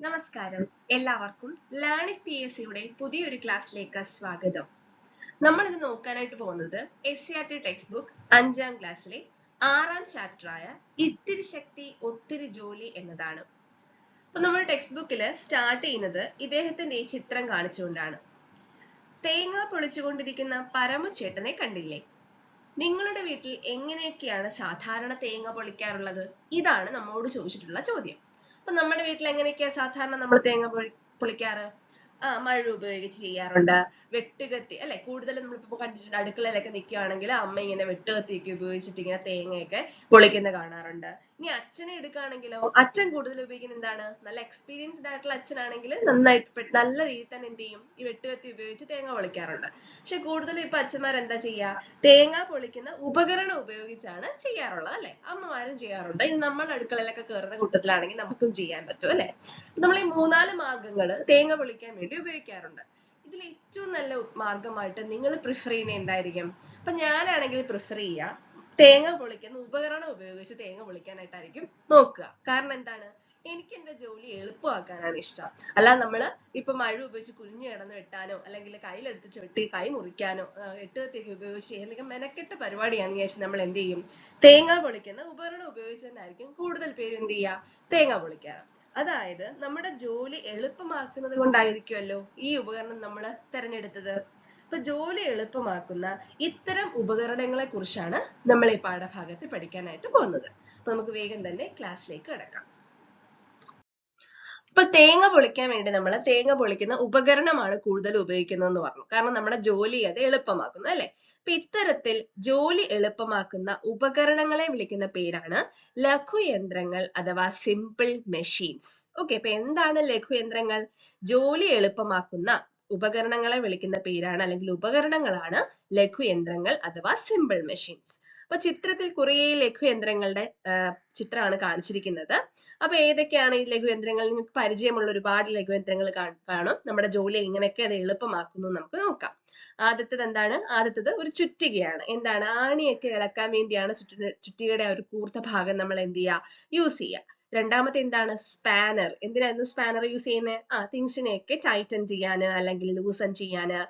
നമസ്കാരം. എല്ലാവർക്കും ലേണിംഗ് PSCയുടെ പുതിയൊരു ക്ലാസ്സിലേക്ക് സ്വാഗതം. നമ്മൾ ഇന്ന് നോക്കാനായിട്ട് പോകുന്നത് SCERT ടെക്സ്റ്റ് ബുക്ക് 5ാം ക്ലാസ്സിലെ 6ാം ചാപ്റ്ററായ ഇത്തിരി ശക്തി ഒത്തിരി ജോലി എന്നതാണ്. അപ്പൊ നമ്മൾ ടെക്സ്റ്റ് ബുക്കിൽ സ്റ്റാർട്ട് ചെയ്യുന്നത് ഇദ്ദേഹത്തിന്റെ ഈ ചിത്രം കാണിച്ചുകൊണ്ടാണ്. തേങ്ങ പൊളിച്ചുകൊണ്ടിരിക്കുന്ന പരമുചേട്ടനെ കണ്ടില്ലേ? നിങ്ങളുടെ വീട്ടിൽ എങ്ങനെയൊക്കെയാണ് സാധാരണ തേങ്ങ പൊളിക്കാറുള്ളത്? ഇതാണ് നമ്മോട് ചോദിച്ചിട്ടുള്ള ചോദ്യം. അപ്പൊ നമ്മുടെ വീട്ടിൽ എങ്ങനെയൊക്കെയാ സാധാരണ നമ്മൾ തേങ്ങ പൊളിക്കാറ്? മഴ ഉപയോഗിച്ച് ചെയ്യാറുണ്ട്. വെട്ടുകത്തി അല്ലെ, കൂടുതലും നമ്മളിപ്പോ കണ്ടിട്ടുണ്ട് അടുക്കളയിലൊക്കെ നിൽക്കുകയാണെങ്കിൽ അമ്മ ഇങ്ങനെ വെട്ടുകത്തിയൊക്കെ ഉപയോഗിച്ചിട്ട് ഇങ്ങനെ തേങ്ങയൊക്കെ പൊളിക്കുന്ന കാണാറുണ്ട്. ഇനി അച്ഛനെ എടുക്കുകയാണെങ്കിലോ, അച്ഛൻ കൂടുതൽ ഉപയോഗിക്കുന്നത് എന്താണ്? നല്ല എക്സ്പീരിയൻസ്ഡ് ആയിട്ടുള്ള അച്ഛനാണെങ്കിൽ നന്നായിട്ട് നല്ല രീതിയിൽ തന്നെ എന്ത് ചെയ്യും, ഈ വെട്ടുകത്തി ഉപയോഗിച്ച് തേങ്ങ പൊളിക്കാറുണ്ട്. പക്ഷെ കൂടുതലും ഇപ്പൊ അച്ഛന്മാർ എന്താ ചെയ്യുക, തേങ്ങ പൊളിക്കുന്ന ഉപകരണം ഉപയോഗിച്ചാണ് ചെയ്യാറുള്ളത് അല്ലെ. അമ്മമാരും ചെയ്യാറുണ്ട്. ഇനി നമ്മൾ അടുക്കളയിലൊക്കെ കയറുന്ന കൂട്ടത്തിലാണെങ്കിൽ നമുക്കും ചെയ്യാൻ പറ്റും അല്ലെ. നമ്മൾ ഈ 3-4 മാർഗങ്ങൾ തേങ്ങ പൊളിക്കാൻ വേണ്ടി ഉപയോഗിക്കാറുണ്ട്. ഇതിൽ ഏറ്റവും നല്ല മാർഗമായിട്ട് നിങ്ങൾ പ്രിഫർ ചെയ്യുന്ന എന്തായിരിക്കും? അപ്പൊ ഞാനാണെങ്കിൽ പ്രിഫർ ചെയ്യുക തേങ്ങ പൊളിക്കുന്ന ഉപകരണം ഉപയോഗിച്ച് തേങ്ങ പൊളിക്കാനായിട്ടായിരിക്കും നോക്കുക. കാരണം എന്താണ്? എനിക്ക് എന്റെ ജോലി എളുപ്പമാക്കാനാണ് ഇഷ്ടം. അല്ലാതെ നമ്മള് ഇപ്പൊ മഴ ഉപയോഗിച്ച് കുനിഞ്ഞു കിടന്ന് വെട്ടാനോ അല്ലെങ്കിൽ കയ്യിലെടുത്ത് വെട്ടി കൈ മുറിക്കാനോ വെട്ടുകത്തിയൊക്കെ ഉപയോഗിച്ച് അല്ലെങ്കിൽ മെനക്കെട്ട പരിപാടിയാണെന്ന് വിചാരിച്ച് നമ്മൾ എന്ത് ചെയ്യും, തേങ്ങ പൊളിക്കുന്ന ഉപകരണം ഉപയോഗിച്ച് തന്നെയായിരിക്കും കൂടുതൽ പേര് എന്ത് ചെയ്യുക, തേങ്ങ പൊളിക്കാറ്. അതായത് നമ്മുടെ ജോലി എളുപ്പമാക്കുന്നത് കൊണ്ടായിരിക്കുമല്ലോ ഈ ഉപകരണം നമ്മൾ തിരഞ്ഞെടുത്തത്. അപ്പൊ ജോലി എളുപ്പമാക്കുന്ന ഇത്തരം ഉപകരണങ്ങളെ കുറിച്ചാണ് നമ്മൾ ഈ പാഠഭാഗത്ത് പഠിക്കാനായിട്ട് പോകുന്നത്. അപ്പൊ നമുക്ക് വേഗം തന്നെ ക്ലാസ്സിലേക്ക് കടക്കാം. ഇപ്പൊ തേങ്ങ പൊളിക്കാൻ വേണ്ടി നമ്മൾ തേങ്ങ പൊളിക്കുന്ന ഉപകരണമാണ് കൂടുതൽ ഉപയോഗിക്കുന്നതെന്ന് പറഞ്ഞു. കാരണം നമ്മുടെ ജോലി അത് എളുപ്പമാക്കുന്നു അല്ലെ. അപ്പൊ ഇത്തരത്തിൽ ജോലി എളുപ്പമാക്കുന്ന ഉപകരണങ്ങളെ വിളിക്കുന്ന പേരാണ് ലഘുയന്ത്രങ്ങൾ അഥവാ സിമ്പിൾ മെഷീൻസ്. ഓക്കെ, അപ്പൊ എന്താണ് ലഘുയന്ത്രങ്ങൾ? ജോലി എളുപ്പമാക്കുന്ന ഉപകരണങ്ങളെ വിളിക്കുന്ന പേരാണ് അല്ലെങ്കിൽ ഉപകരണങ്ങളാണ് ലഘുയന്ത്രങ്ങൾ അഥവാ സിമ്പിൾ മെഷീൻസ്. അപ്പൊ ചിത്രത്തിൽ കുറേ ലഘുയന്ത്രങ്ങളുടെ ചിത്രമാണ് കാണിച്ചിരിക്കുന്നത്. അപ്പൊ ഏതൊക്കെയാണ് ഈ ലഘുയന്ത്രങ്ങൾ? നിങ്ങൾക്ക് പരിചയമുള്ള ഒരുപാട് ലഘുയന്ത്രങ്ങൾ കാണും. നമ്മുടെ ജോലി എങ്ങനെയൊക്കെ അത് എളുപ്പമാക്കുന്നു നമുക്ക് നോക്കാം. ആദ്യത്തേത് എന്താണ്? ആദ്യത്തേത് ഒരു ചുറ്റികയാണ്. എന്താണ്? ആണിയൊക്കെ ഇളക്കാൻ വേണ്ടിയാണ് ചുറ്റികയുടെ ഒരു കൂർത്ത ഭാഗം നമ്മൾ എന്ത് ചെയ്യുക, യൂസ് ചെയ്യുക. രണ്ടാമത്തെ എന്താണ്? സ്പാനർ. എന്തിനായിരുന്നു സ്പാനർ യൂസ് ചെയ്യുന്നത്? തിങ്സിനെയൊക്കെ ടൈറ്റൻ ചെയ്യാന് അല്ലെങ്കിൽ ലൂസൺ ചെയ്യാന്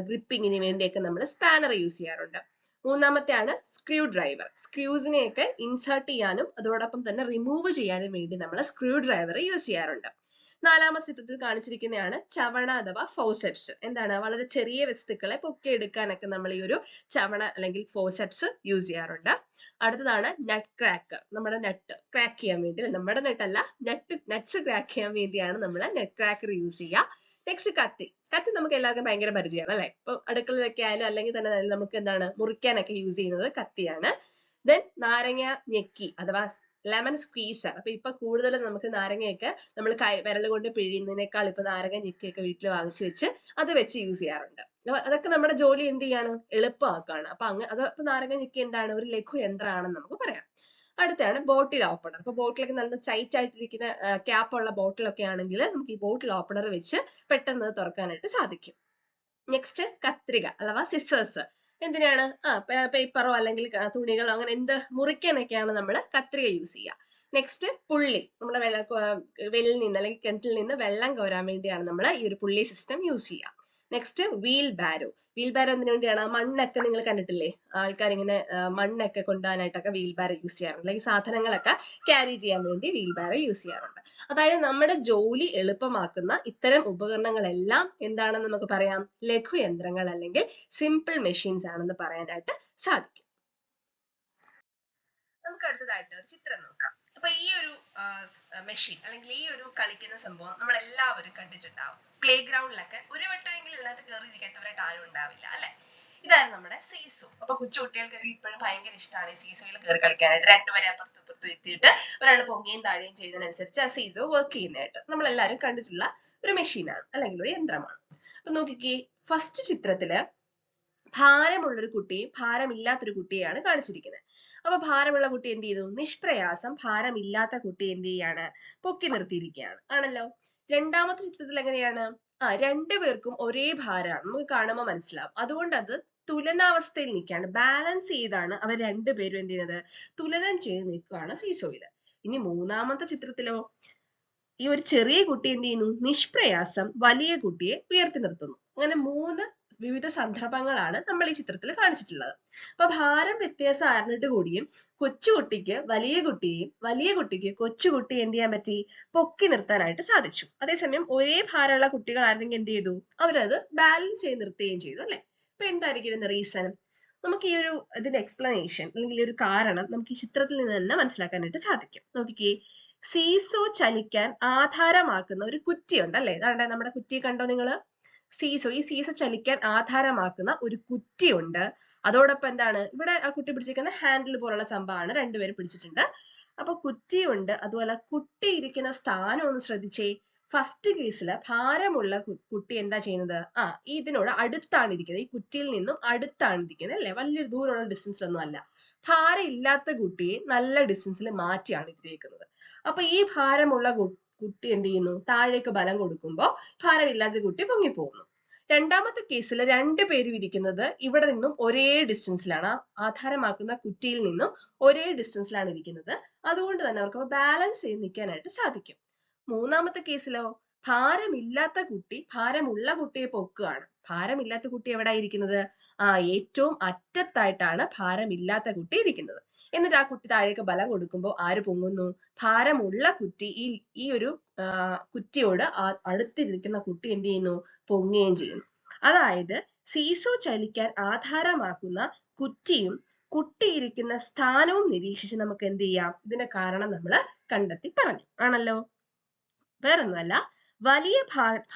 ഗ്രിപ്പിങ്ങിന് വേണ്ടിയൊക്കെ നമ്മൾ സ്പാനർ യൂസ് ചെയ്യാറുണ്ട്. മൂന്നാമത്തെയാണ് സ്ക്രൂ ഡ്രൈവർ. സ്ക്രൂസിനെയൊക്കെ ഇൻസേർട്ട് ചെയ്യാനും അതോടൊപ്പം തന്നെ റിമൂവ് ചെയ്യാനും വേണ്ടി നമ്മൾ സ്ക്രൂ ഡ്രൈവർ യൂസ് ചെയ്യാറുണ്ട്. നാലാമത്തെ ചിത്രത്തിൽ കാണിച്ചിരിക്കുന്നതാണ് ചവണ അഥവാ ഫോസെപ്സ്. എന്താണ്? വളരെ ചെറിയ വസ്തുക്കളെ പൊക്കിയെടുക്കാനൊക്കെ നമ്മൾ ഈ ഒരു ചവണ അല്ലെങ്കിൽ ഫോസെപ്സ് യൂസ് ചെയ്യാറുണ്ട്. അടുത്തതാണ് നട്ട് ക്രാക്കർ. നമ്മുടെ നട്ട് ക്രാക്ക് ചെയ്യാൻ വേണ്ടി, നമ്മുടെ നട്ടല്ല, നട്ട്സ് ക്രാക്ക് ചെയ്യാൻ വേണ്ടിയാണ് നമ്മൾ നട്ട് ക്രാക്കർ യൂസ് ചെയ്യുക. നെക്സ്റ്റ് കത്തി. കത്തി നമുക്ക് എല്ലാവർക്കും ഭയങ്കര പരിചയമാണ് അല്ലെ. ഇപ്പൊ അടുക്കളയിലൊക്കെ ആയാലും അല്ലെങ്കിൽ തന്നെ നമുക്ക് എന്താണ്, മുറിക്കാനൊക്കെ യൂസ് ചെയ്യുന്നത് കത്തിയാണ്. ദെൻ നാരങ്ങ ഞെക്കി അഥവാ ലെമൺ സ്ക്വീസർ. അപ്പൊ ഇപ്പൊ കൂടുതലും നമുക്ക് നാരങ്ങയൊക്കെ നമ്മൾ വിരൽ കൊണ്ട് പിഴിയുന്നതിനേക്കാൾ ഇപ്പൊ നാരങ്ങ ഞെക്കിയൊക്കെ വീട്ടിൽ വാങ്ങിച്ചു വെച്ച് അത് വെച്ച് യൂസ് ചെയ്യാറുണ്ട്. അതൊക്കെ നമ്മുടെ ജോലി എന്ത് ചെയ്യാണ്, എളുപ്പമാക്കാണ്. അപ്പൊ അത് നാരങ്ങ ഞെക്കി എന്താണ്, ഒരു ലഘു യന്ത്രമാണെന്ന് നമുക്ക് പറയാം. അടുത്താണ് ബോട്ടിൽ ഓപ്പണർ. അപ്പൊ ബോട്ടിലൊക്കെ നല്ല ടൈറ്റ് ആയിട്ടിരിക്കുന്ന ക്യാപ്പ് ഉള്ള ബോട്ടിലൊക്കെ ആണെങ്കിൽ നമുക്ക് ഈ ബോട്ടിൽ ഓപ്പണർ വെച്ച് പെട്ടെന്ന് തുറക്കാനായിട്ട് സാധിക്കും. നെക്സ്റ്റ് കത്രിക അഥവാ സിസേഴ്സ്. എന്തിനാണ്? പേപ്പറോ അല്ലെങ്കിൽ തുണികളോ അങ്ങനെ എന്ത് മുറിക്കാനൊക്കെയാണ് നമ്മൾ കത്രിക യൂസ് ചെയ്യുക. നെക്സ്റ്റ് പുള്ളി. നമ്മുടെ വെല്ലിൽ നിന്ന് അല്ലെങ്കിൽ കിണറ്റിൽ നിന്ന് വെള്ളം കോരാൻ വേണ്ടിയാണ് നമ്മൾ ഈ ഒരു പുള്ളി സിസ്റ്റം യൂസ് ചെയ്യുക. Next wheel ബാരോ. വീൽ ബാരോ എന്തിനു വേണ്ടിയാണ്? മണ്ണൊക്കെ നിങ്ങൾ കണ്ടിട്ടില്ലേ, ആൾക്കാർ ഇങ്ങനെ മണ്ണൊക്കെ കൊണ്ടുപോകാനായിട്ടൊക്കെ വീൽ ബാരോ യൂസ് ചെയ്യാറുണ്ട്. അല്ലെങ്കിൽ സാധനങ്ങളൊക്കെ ക്യാരി ചെയ്യാൻ വേണ്ടി വീൽ ബാരോ യൂസ് ചെയ്യാറുണ്ട്. അതായത് നമ്മുടെ ജോലി എളുപ്പമാക്കുന്ന ഇത്തരം ഉപകരണങ്ങളെല്ലാം എന്താണെന്ന് നമുക്ക് പറയാം, ലഘുയന്ത്രങ്ങൾ അല്ലെങ്കിൽ സിമ്പിൾ മെഷീൻസ് ആണെന്ന് പറയാനായിട്ട് സാധിക്കും. നമുക്ക് അടുത്തതായിട്ട് ഒരു ചിത്രം നോക്കാം. അപ്പൊ ഈ ഒരു മെഷീൻ അല്ലെങ്കിൽ ഈ ഒരു കളിക്കുന്ന സംഭവം നമ്മൾ എല്ലാവരും കണ്ടിട്ടുണ്ടാവും. പ്ലേ ഗ്രൗണ്ടിലൊക്കെ ഒരു വട്ടമെങ്കിലും ഇതിനകത്ത് കയറിയിരിക്കാത്തവരായിട്ട് ആരും ഉണ്ടാവില്ല അല്ലെ. ഇതാണ് നമ്മുടെ സീസോ. അപ്പൊ കൊച്ചുകുട്ടികൾക്ക് ഇപ്പോഴും ഭയങ്കര ഇഷ്ടമാണ് ഈ സീസോയിൽ കയറി കളിക്കാനായിട്ട്. രണ്ടുപേരെ അപ്പുറത്തും ഇപ്പുറത്തും എത്തിയിട്ട് ഒരാൾ പൊങ്ങയും താഴെയും ചെയ്യുന്നതിനനുസരിച്ച് ആ സീസോ വർക്ക് ചെയ്യുന്നതായിട്ട് നമ്മൾ എല്ലാവരും കണ്ടിട്ടുള്ള ഒരു മെഷീനാണ് അല്ലെങ്കിൽ ഒരു യന്ത്രമാണ്. അപ്പൊ നോക്കിക്കേ, ഫസ്റ്റ് ചിത്രത്തില് ഭാരമുള്ളൊരു കുട്ടിയും ഭാരമില്ലാത്തൊരു കുട്ടിയെയാണ് കാണിച്ചിരിക്കുന്നത്. അപ്പൊ ഭാരമുള്ള കുട്ടി എന്ത് ചെയ്തു? നിഷ്പ്രയാസം ഭാരമില്ലാത്ത കുട്ടി എന്ത് ചെയ്യാണ്? പൊക്കി നിർത്തിയിരിക്കുകയാണ് ആണല്ലോ. രണ്ടാമത്തെ ചിത്രത്തിൽ എങ്ങനെയാണ്? രണ്ടുപേർക്കും ഒരേ ഭാരമാണ്, നമുക്ക് കാണുമ്പോൾ മനസ്സിലാവും. അതുകൊണ്ട് അത് തുലനാവസ്ഥയിൽ നിൽക്കുകയാണ്, ബാലൻസ് ചെയ്താണ് അവർ രണ്ടുപേരും എന്ത് ചെയ്യുന്നത്? തുലനം ചെയ്ത് നിൽക്കുകയാണ് സീസോയില്. ഇനി മൂന്നാമത്തെ ചിത്രത്തിലോ ഈ ഒരു ചെറിയ കുട്ടി എന്ത് ചെയ്യുന്നു? നിഷ്പ്രയാസം വലിയ കുട്ടിയെ ഉയർത്തി നിർത്തുന്നു. അങ്ങനെ 3 വിവിധ സന്ദർഭങ്ങളാണ് നമ്മൾ ഈ ചിത്രത്തിൽ കാണിച്ചിട്ടുള്ളത്. അപ്പൊ ഭാരം വ്യത്യാസം ആയിരുന്നിട്ട് കൂടിയും കൊച്ചുകുട്ടിക്ക് വലിയ കുട്ടിയെയും വലിയ കുട്ടിക്ക് കൊച്ചുകുട്ടിയെ എന്ത് ചെയ്യാൻ പറ്റി? പൊക്കി നിർത്താനായിട്ട് സാധിച്ചു. അതേസമയം ഒരേ ഭാരമുള്ള കുട്ടികളായിരുന്നെങ്കിൽ എന്ത് ചെയ്തു? അവരത് ബാലൻസ് ചെയ്ത് നിർത്തുകയും ചെയ്തു അല്ലെ? അപ്പൊ എന്തായിരിക്കും ഇതിന്റെ റീസൺ? നമുക്ക് ഈ ഒരു ഇതിന്റെ എക്സ്പ്ലനേഷൻ അല്ലെങ്കിൽ ഒരു കാരണം നമുക്ക് ഈ ചിത്രത്തിൽ നിന്ന് തന്നെ മനസ്സിലാക്കാനായിട്ട് സാധിക്കും. നോക്കിക്കേ, സീസോ ചലിക്കാൻ ആധാരമാക്കുന്ന ഒരു കുറ്റിയുണ്ട് അല്ലെ? അതാണ്ട് നമ്മുടെ കുറ്റിയെ കണ്ടോ നിങ്ങള്? ഈ സീസോ ചലിക്കാൻ ആധാരമാക്കുന്ന ഒരു കുറ്റിയുണ്ട്. അതോടൊപ്പം എന്താണ് ഇവിടെ ആ കുട്ടി പിടിച്ചിരിക്കുന്ന ഹാൻഡിൽ പോലുള്ള സംഭവമാണ്, രണ്ടുപേരും പിടിച്ചിട്ടുണ്ട്. അപ്പൊ കുറ്റിയുണ്ട്, അതുപോലെ കുട്ടി ഇരിക്കുന്ന സ്ഥാനം ഒന്ന് ശ്രദ്ധിച്ചേ. ഫസ്റ്റ് കേസില് ഭാരമുള്ള കുട്ടി എന്താ ചെയ്യുന്നത്? ഇതിനോട് അടുത്താണ് ഇരിക്കുന്നത്, ഈ കുറ്റിയിൽ നിന്നും അടുത്താണ് ഇരിക്കുന്നത് അല്ലെ? വലിയൊരു ദൂരമുള്ള ഡിസ്റ്റൻസിലൊന്നും അല്ല. ഭാരം ഇല്ലാത്ത കുട്ടിയെ നല്ല ഡിസ്റ്റൻസിൽ മാറ്റിയാണ് ഇരുത്തിയേക്കുന്നത്. അപ്പൊ ഈ ഭാരമുള്ള കുട്ടി എന്ത് ചെയ്യുന്നു? താഴേക്ക് ബലം കൊടുക്കുമ്പോൾ ഭാരമില്ലാത്ത കുട്ടി പൊങ്ങിപ്പോകുന്നു. രണ്ടാമത്തെ കേസിൽ രണ്ടുപേരും ഇരിക്കുന്നത് ഇവിടെ നിന്നും ഒരേ ഡിസ്റ്റൻസിലാണ്, ആധാരമാക്കുന്ന കുറ്റിയിൽ നിന്നും ഒരേ ഡിസ്റ്റൻസിലാണ് ഇരിക്കുന്നത്. അതുകൊണ്ട് തന്നെ അവർക്ക് ബാലൻസ് ചെയ്ത് നിൽക്കാനായിട്ട് സാധിക്കും. മൂന്നാമത്തെ കേസിലോ ഭാരമില്ലാത്ത കുട്ടി ഭാരമുള്ള കുട്ടിയെ പൊക്കുകയാണ്. ഭാരമില്ലാത്ത കുട്ടി എവിടെ ഇരിക്കുന്നത്? ഏറ്റവും അറ്റത്തായിട്ടാണ് ഭാരമില്ലാത്ത കുട്ടി ഇരിക്കുന്നത്. എന്നിട്ട് ആ കുട്ടി താഴേക്ക് ബലം കൊടുക്കുമ്പോൾ ആര് പൊങ്ങുന്നു? ഭാരമുള്ള കുട്ടി ഈ ഒരു കുറ്റിയോട് അടുത്തിരിക്കുന്ന കുട്ടി എന്ത് ചെയ്യുന്നു? പൊങ്ങുകയും ചെയ്യുന്നു. അതായത് സീസോ ചലിക്കാൻ ആധാരമാക്കുന്ന കുറ്റിയും കുട്ടിയിരിക്കുന്ന സ്ഥാനവും നിരീക്ഷിച്ച് നമുക്ക് എന്ത് ചെയ്യാം? ഇതിന്റെ കാരണം നമ്മൾ കണ്ടെത്തി പറഞ്ഞു ആണല്ലോ. വേറൊന്നുമല്ല, വലിയ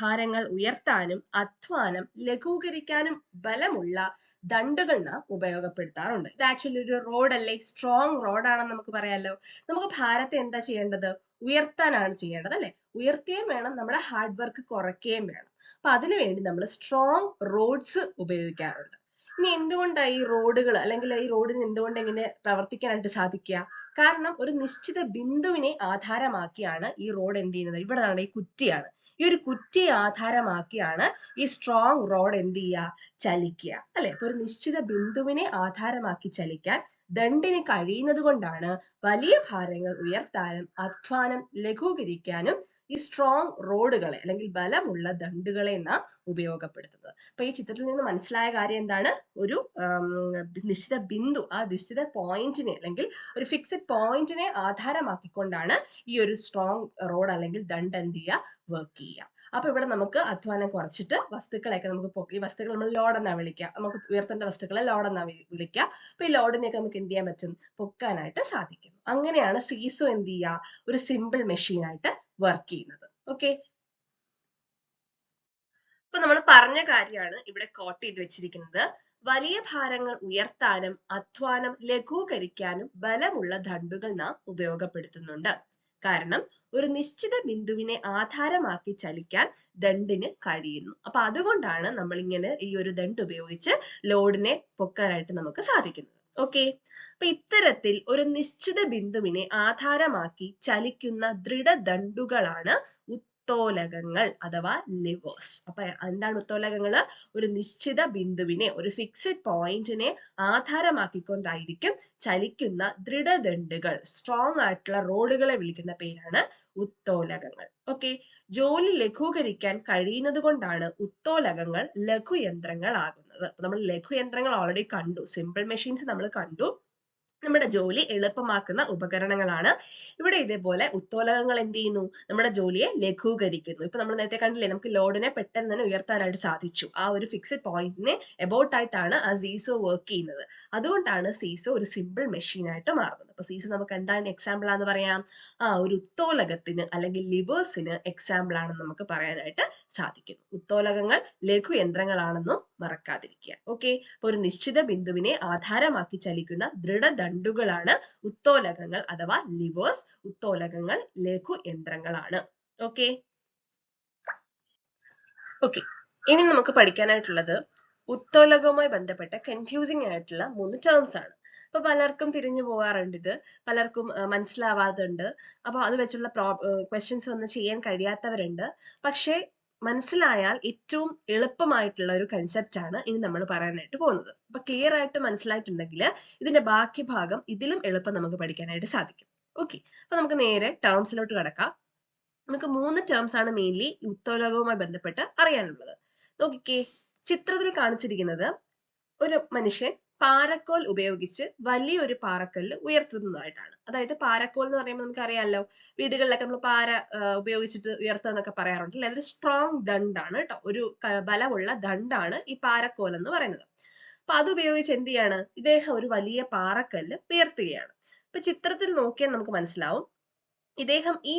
ഭാരങ്ങൾ ഉയർത്താനും അധ്വാനം ലഘൂകരിക്കാനും ബലമുള്ള ദണ്ഡുകൾ നാം ഉപയോഗപ്പെടുത്താറുണ്ട്. ഇത് ആക്ച്വലി ഒരു റോഡ് അല്ലേ? സ്ട്രോങ് റോഡാണെന്ന് നമുക്ക് പറയാലോ. നമുക്ക് ഭാരത്തെ എന്താ ചെയ്യേണ്ടത്? ഉയർത്താനാണ് ചെയ്യേണ്ടത് അല്ലെ? ഉയർത്തുകയും വേണം, നമ്മുടെ ഹാർഡ് വർക്ക് കുറയ്ക്കുകയും വേണം. അപ്പൊ അതിനുവേണ്ടി നമ്മൾ സ്ട്രോങ് റോഡ്സ് ഉപയോഗിക്കാറുണ്ട്. ഇനി എന്തുകൊണ്ടാണ് ഈ റോഡുകൾ അല്ലെങ്കിൽ ഈ റോഡിന് എന്തുകൊണ്ട് എങ്ങനെ പ്രവർത്തിക്കാനായിട്ട് സാധിക്കുക? കാരണം ഒരു നിശ്ചിത ബിന്ദുവിനെ ആധാരമാക്കിയാണ് ഈ റോഡ് എന്ത് ചെയ്യുന്നത്? ഇവിടെ ഈ കുറ്റിയാണ്, ഈ ഒരു കുറ്റിയെ ആധാരമാക്കിയാണ് ഈ സ്ട്രോങ് റോഡ് എന്ത് ചെയ്യുക? ചലിക്കുക അല്ലെ? അപ്പൊ ഒരു നിശ്ചിത ബിന്ദുവിനെ ആധാരമാക്കി ചലിക്കാൻ ദണ്ഡിന് കഴിയുന്നത് കൊണ്ടാണ് വലിയ ഭാരങ്ങൾ ഉയർത്താനും അധ്വാനം ലഘൂകരിക്കാനും ഈ സ്ട്രോങ് റോഡുകളെ അല്ലെങ്കിൽ ബലമുള്ള ദണ്ഡുകളെ നാം ഉപയോഗപ്പെടുത്തുന്നത്. അപ്പൊ ഈ ചിത്രത്തിൽ നിന്ന് മനസ്സിലായ കാര്യം എന്താണ്? ഒരു നിശ്ചിത ബിന്ദു, ആ നിശ്ചിത പോയിന്റിനെ അല്ലെങ്കിൽ ഒരു ഫിക്സഡ് പോയിന്റിനെ ആധാരമാക്കിക്കൊണ്ടാണ് ഈ ഒരു സ്ട്രോങ് റോഡ് അല്ലെങ്കിൽ ദണ്ഡ് എന്ത് ചെയ്യുക? വർക്ക് ചെയ്യുക. അപ്പൊ ഇവിടെ നമുക്ക് അധ്വാനം കുറച്ചിട്ട് വസ്തുക്കളെയൊക്കെ നമുക്ക് പൊക്കി, വസ്തുക്കൾ നമ്മൾ ലോഡ് എന്നാ വിളിക്കുക, നമുക്ക് ഉയർത്തേണ്ട വസ്തുക്കളെ ലോഡ് എന്നാ വിളിക്കുക. അപ്പൊ ഈ ലോഡിനെയൊക്കെ നമുക്ക് എന്ത് ചെയ്യാൻ പറ്റും? പൊക്കാനായിട്ട് സാധിക്കും. അങ്ങനെയാണ് സീസോ എന്ത് ചെയ്യുക? ഒരു സിമ്പിൾ മെഷീൻ ആയിട്ട് വർക്ക് ചെയ്യുന്നത്. ഓക്കെ, ഇപ്പൊ നമ്മൾ പറഞ്ഞ കാര്യമാണ് ഇവിടെ കോട്ട് ചെയ്ത് വെച്ചിരിക്കുന്നത്. വലിയ ഭാരങ്ങൾ ഉയർത്താനും അധ്വാനം ലഘൂകരിക്കാനും ബലമുള്ള ദണ്ഡുകൾ നാം ഉപയോഗപ്പെടുത്തുന്നുണ്ട്. കാരണം ഒരു നിശ്ചിത ബിന്ദുവിനെ ആധാരമാക്കി ചലിക്കാൻ ദണ്ഡിന് കഴിയുന്നു. അപ്പൊ അതുകൊണ്ടാണ് നമ്മൾ ഇങ്ങനെ ഈ ഒരു ദണ്ഡ് ഉപയോഗിച്ച് ലോഡിനെ പൊക്കാനായിട്ട് നമുക്ക് സാധിക്കുന്നത്. ഓക്കെ, അപ്പൊ ഇത്തരത്തിൽ ഒരു നിശ്ചിത ബിന്ദുവിനെ ആധാരമാക്കി ചലിക്കുന്ന ദൃഢദണ്ഡുകളാണ് ഉത്തോലകങ്ങൾ അഥവാ ലിവേഴ്സ്. അപ്പൊ എന്താണ് ഉത്തോലകങ്ങൾ? ഒരു നിശ്ചിത ബിന്ദുവിനെ, ഒരു ഫിക്സഡ് പോയിന്റിനെ ആധാരമാക്കിക്കൊണ്ടായിരിക്കും ചലിക്കുന്ന ദൃഢദണ്ഡുകൾ, സ്ട്രോങ് ആയിട്ടുള്ള റോഡുകളെ വിളിക്കുന്ന പേരാണ് ഉത്തോലകങ്ങൾ. ഓക്കെ, ജോലി ലഘൂകരിക്കാൻ കഴിയുന്നത് കൊണ്ടാണ് ഉത്തോലകങ്ങൾ ലഘുയന്ത്രങ്ങൾ ആകുന്നത്. നമ്മൾ ലഘുയന്ത്രങ്ങൾ ഓൾറെഡി കണ്ടു, സിമ്പിൾ മെഷീൻസ് നമ്മൾ കണ്ടു, നമ്മുടെ ജോലി എളുപ്പമാക്കുന്ന ഉപകരണങ്ങളാണ്. ഇവിടെ ഇതേപോലെ ഉത്തോലകങ്ങൾ എന്ത് ചെയ്യുന്നു? നമ്മുടെ ജോലിയെ ലഘൂകരിക്കുന്നു. ഇപ്പൊ നമ്മൾ നേരത്തെ കണ്ടില്ലേ, നമുക്ക് ലോഡിനെ പെട്ടെന്ന് തന്നെ ഉയർത്താനായിട്ട് സാധിച്ചു. ആ ഒരു ഫിക്സഡ് പോയിന്റിനെ എബൌട്ട് ആയിട്ടാണ് ആ സീസോ വർക്ക് ചെയ്യുന്നത്. അതുകൊണ്ടാണ് സീസോ ഒരു സിമ്പിൾ മെഷീൻ ആയിട്ട് മാറുന്നത്. അപ്പൊ സീസോ നമുക്ക് എന്താണ് എക്സാമ്പിൾ ആണെന്ന് പറയാം? ഒരു ഉത്തോലകത്തിന് അല്ലെങ്കിൽ ലിവേഴ്സിന് എക്സാമ്പിൾ ആണെന്ന് നമുക്ക് പറയാനായിട്ട് സാധിക്കും. ഉത്തോലകങ്ങൾ ലഘുയന്ത്രങ്ങളാണെന്നും മറക്കാതിരിക്കുക. ഓക്കെ, അപ്പൊ ഒരു നിശ്ചിത ബിന്ദുവിനെ ആധാരമാക്കി ചലിക്കുന്ന ദൃഢദണ്ഡുകളാണ് ഉത്തോലകങ്ങൾ അഥവാ ലിവേഴ്സ്. ഉത്തോലകങ്ങൾ ലഘുയന്ത്രങ്ങളാണ്. ഓക്കെ, ഇനി നമുക്ക് പഠിക്കാനായിട്ടുള്ളത് ഉത്തോലകവുമായി ബന്ധപ്പെട്ട കൺഫ്യൂസിംഗ് ആയിട്ടുള്ള 3 ടേംസ് ആണ്. അപ്പൊ പലർക്കും തിരിഞ്ഞു പോകാറുണ്ട് ഇത്, പലർക്കും മനസ്സിലാവാതുണ്ട്. അപ്പൊ അത് വെച്ചുള്ള ക്വസ്റ്റ്യൻസ് ഒന്നും ചെയ്യാൻ കഴിയാത്തവരുണ്ട്. പക്ഷെ മനസ്സിലായാൽ ഏറ്റവും എളുപ്പമായിട്ടുള്ള ഒരു കൺസെപ്റ്റ് ആണ് ഇനി നമ്മൾ പറയാനായിട്ട് പോകുന്നത്. അപ്പൊ ക്ലിയർ ആയിട്ട് മനസ്സിലായിട്ടുണ്ടെങ്കിൽ ഇതിന്റെ ബാക്കി ഭാഗം ഇതിലും എളുപ്പം നമുക്ക് പഠിക്കാനായിട്ട് സാധിക്കും. ഓക്കെ, അപ്പൊ നമുക്ക് നേരെ ടേംസിലോട്ട് കടക്കാം. നമുക്ക് 3 ടേംസ് ആണ് മെയിൻലി ഉത്തോലകവുമായി ബന്ധപ്പെട്ട് അറിയാനുള്ളത്. നോക്കിക്കേ, ചിത്രത്തിൽ കാണിച്ചിരിക്കുന്നത് ഒരു മനുഷ്യൻ പാരക്കോൽ ഉപയോഗിച്ച് വലിയൊരു പാറക്കല്ല് ഉയർത്തുന്നതായിട്ടാണ്. അതായത് പാരക്കോൽ എന്ന് പറയുമ്പോൾ നമുക്ക് അറിയാമല്ലോ, വീടുകളിലൊക്കെ നമ്മൾ പാര ഉപയോഗിച്ചിട്ട് ഉയർത്തുക എന്നൊക്കെ പറയാറുണ്ട് അല്ലെ. അതൊരു സ്ട്രോങ് ദണ്ടാണ് കേട്ടോ, ഒരു ബലമുള്ള ദണ്ടാണ് ഈ പാരക്കോൽ എന്ന് പറയുന്നത്. അപ്പൊ അത് ഉപയോഗിച്ച് എന്ത് ചെയ്യാണ്, ഇദ്ദേഹം ഒരു വലിയ പാറക്കല്ല് ഉയർത്തുകയാണ്. ഇപ്പൊ ചിത്രത്തിൽ നോക്കിയാൽ നമുക്ക് മനസ്സിലാവും, ഇദ്ദേഹം ഈ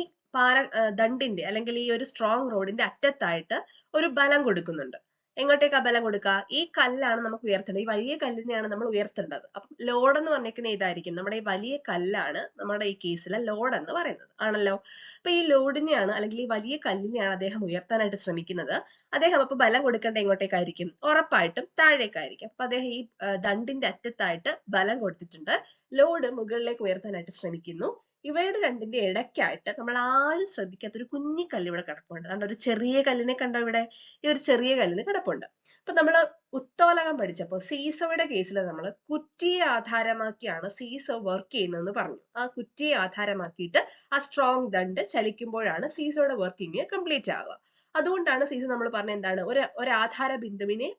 ദണ്ടിന്റെ അല്ലെങ്കിൽ ഈ ഒരു സ്ട്രോങ് റോഡിന്റെ അറ്റത്തായിട്ട് ഒരു ബലം കൊടുക്കുന്നുണ്ട്. എങ്ങോട്ടേക്കാ ബലം കൊടുക്കുക? ഈ കല്ലാണ് നമുക്ക് ഉയർത്തേണ്ടത്, ഈ വലിയ കല്ലിനെയാണ് നമ്മൾ ഉയർത്തേണ്ടത്. അപ്പം ലോഡ് എന്ന് പറഞ്ഞിരിക്കുന്നത് ഇതായിരിക്കും, നമ്മുടെ ഈ വലിയ കല്ലാണ് നമ്മുടെ ഈ കേസിലെ ലോഡ് എന്ന് പറയുന്നത് ആണല്ലോ. അപ്പൊ ഈ ലോഡിനെയാണ് അല്ലെങ്കിൽ ഈ വലിയ കല്ലിനെയാണ് അദ്ദേഹം ഉയർത്താനായിട്ട് ശ്രമിക്കുന്നത്. അദ്ദേഹം അപ്പൊ ബലം കൊടുക്കേണ്ട എങ്ങോട്ടേക്കായിരിക്കും? ഉറപ്പായിട്ടും താഴേക്കായിരിക്കും. അപ്പൊ അദ്ദേഹം ഈ ദണ്ടിന്റെ അറ്റത്തായിട്ട് ബലം കൊടുത്തിട്ടുണ്ട്, ലോഡ് മുകളിലേക്ക് ഉയർത്താനായിട്ട് ശ്രമിക്കുന്നു. ഇവയുടെ രണ്ടിന്റെ ഇടയ്ക്കായിട്ട് നമ്മൾ ആരും ശ്രദ്ധിക്കാത്ത ഒരു കുഞ്ഞി കല്ല് ഇവിടെ കിടപ്പുണ്ട്. അതുകൊണ്ട് ഒരു ചെറിയ കല്ലിനെ കണ്ടോ ഇവിടെ? ഈ ഒരു ചെറിയ കല്ലിന് കിടപ്പുണ്ട്. അപ്പൊ നമ്മള് ഉത്തോലകം പഠിച്ചപ്പോ സീസോയുടെ കേസിൽ നമ്മൾ കുറ്റിയെ ആധാരമാക്കിയാണ് സീസോ വർക്ക് ചെയ്യുന്നതെന്ന് പറഞ്ഞു. ആ കുറ്റിയെ ആധാരമാക്കിയിട്ട് ആ സ്ട്രോങ് ദണ്ട് ചലിക്കുമ്പോഴാണ് സീസോയുടെ വർക്കിംഗ് കംപ്ലീറ്റ് ആവുക. അതുകൊണ്ടാണ് സീസോ നമ്മൾ പറഞ്ഞ എന്താണ്, ഒരു ആധാര ബിന്ദുവിനെ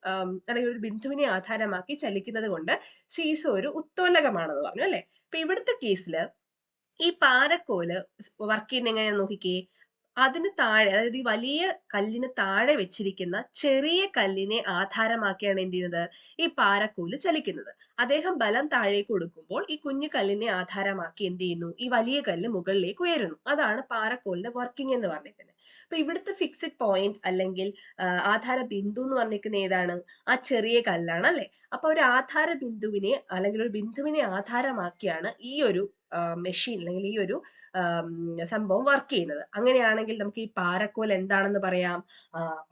അല്ലെങ്കിൽ ഒരു ബിന്ദുവിനെ ആധാരമാക്കി ചലിക്കുന്നത് കൊണ്ട് സീസോ ഒരു ഉത്തോലകമാണെന്ന് പറഞ്ഞു അല്ലെ. ഇപ്പൊ ഇവിടുത്തെ കേസില് ഈ പാരക്കോല് വർക്ക് ചെയ്യുന്ന എങ്ങനെയാന്ന് നോക്കിക്കേ. അതിന് താഴെ, അതായത് ഈ വലിയ കല്ലിന് താഴെ വെച്ചിരിക്കുന്ന ചെറിയ കല്ലിനെ ആധാരമാക്കിയാണ് എന്ത് ചെയ്യുന്നത്, ഈ പാരക്കോല് ചലിക്കുന്നത്. അദ്ദേഹം ബലം താഴേക്ക് കൊടുക്കുമ്പോൾ ഈ കുഞ്ഞു കല്ലിനെ ആധാരമാക്കി എന്ത് ചെയ്യുന്നു, ഈ വലിയ കല്ല് മുകളിലേക്ക് ഉയരുന്നു. അതാണ് പാരക്കോലിന്റെ വർക്കിംഗ് എന്ന് പറഞ്ഞിരിക്കുന്നത്. അപ്പൊ ഇവിടുത്തെ ഫിക്സഡ് പോയിന്റ് അല്ലെങ്കിൽ ആധാര ബിന്ദു എന്ന് പറഞ്ഞിരിക്കുന്നത് ഏതാണ്? ആ ചെറിയ കല്ലാണ് അല്ലെ. അപ്പൊ ഒരു ആധാര ബിന്ദുവിനെ അല്ലെങ്കിൽ ഒരു ബിന്ദുവിനെ ആധാരമാക്കിയാണ് ഈ ഒരു മെഷീൻ അല്ലെങ്കിൽ ഈ ഒരു സംഭവം വർക്ക് ചെയ്യുന്നത്. അങ്ങനെയാണെങ്കിൽ നമുക്ക് ഈ പാരക്കോൽ എന്താണെന്ന് പറയാം?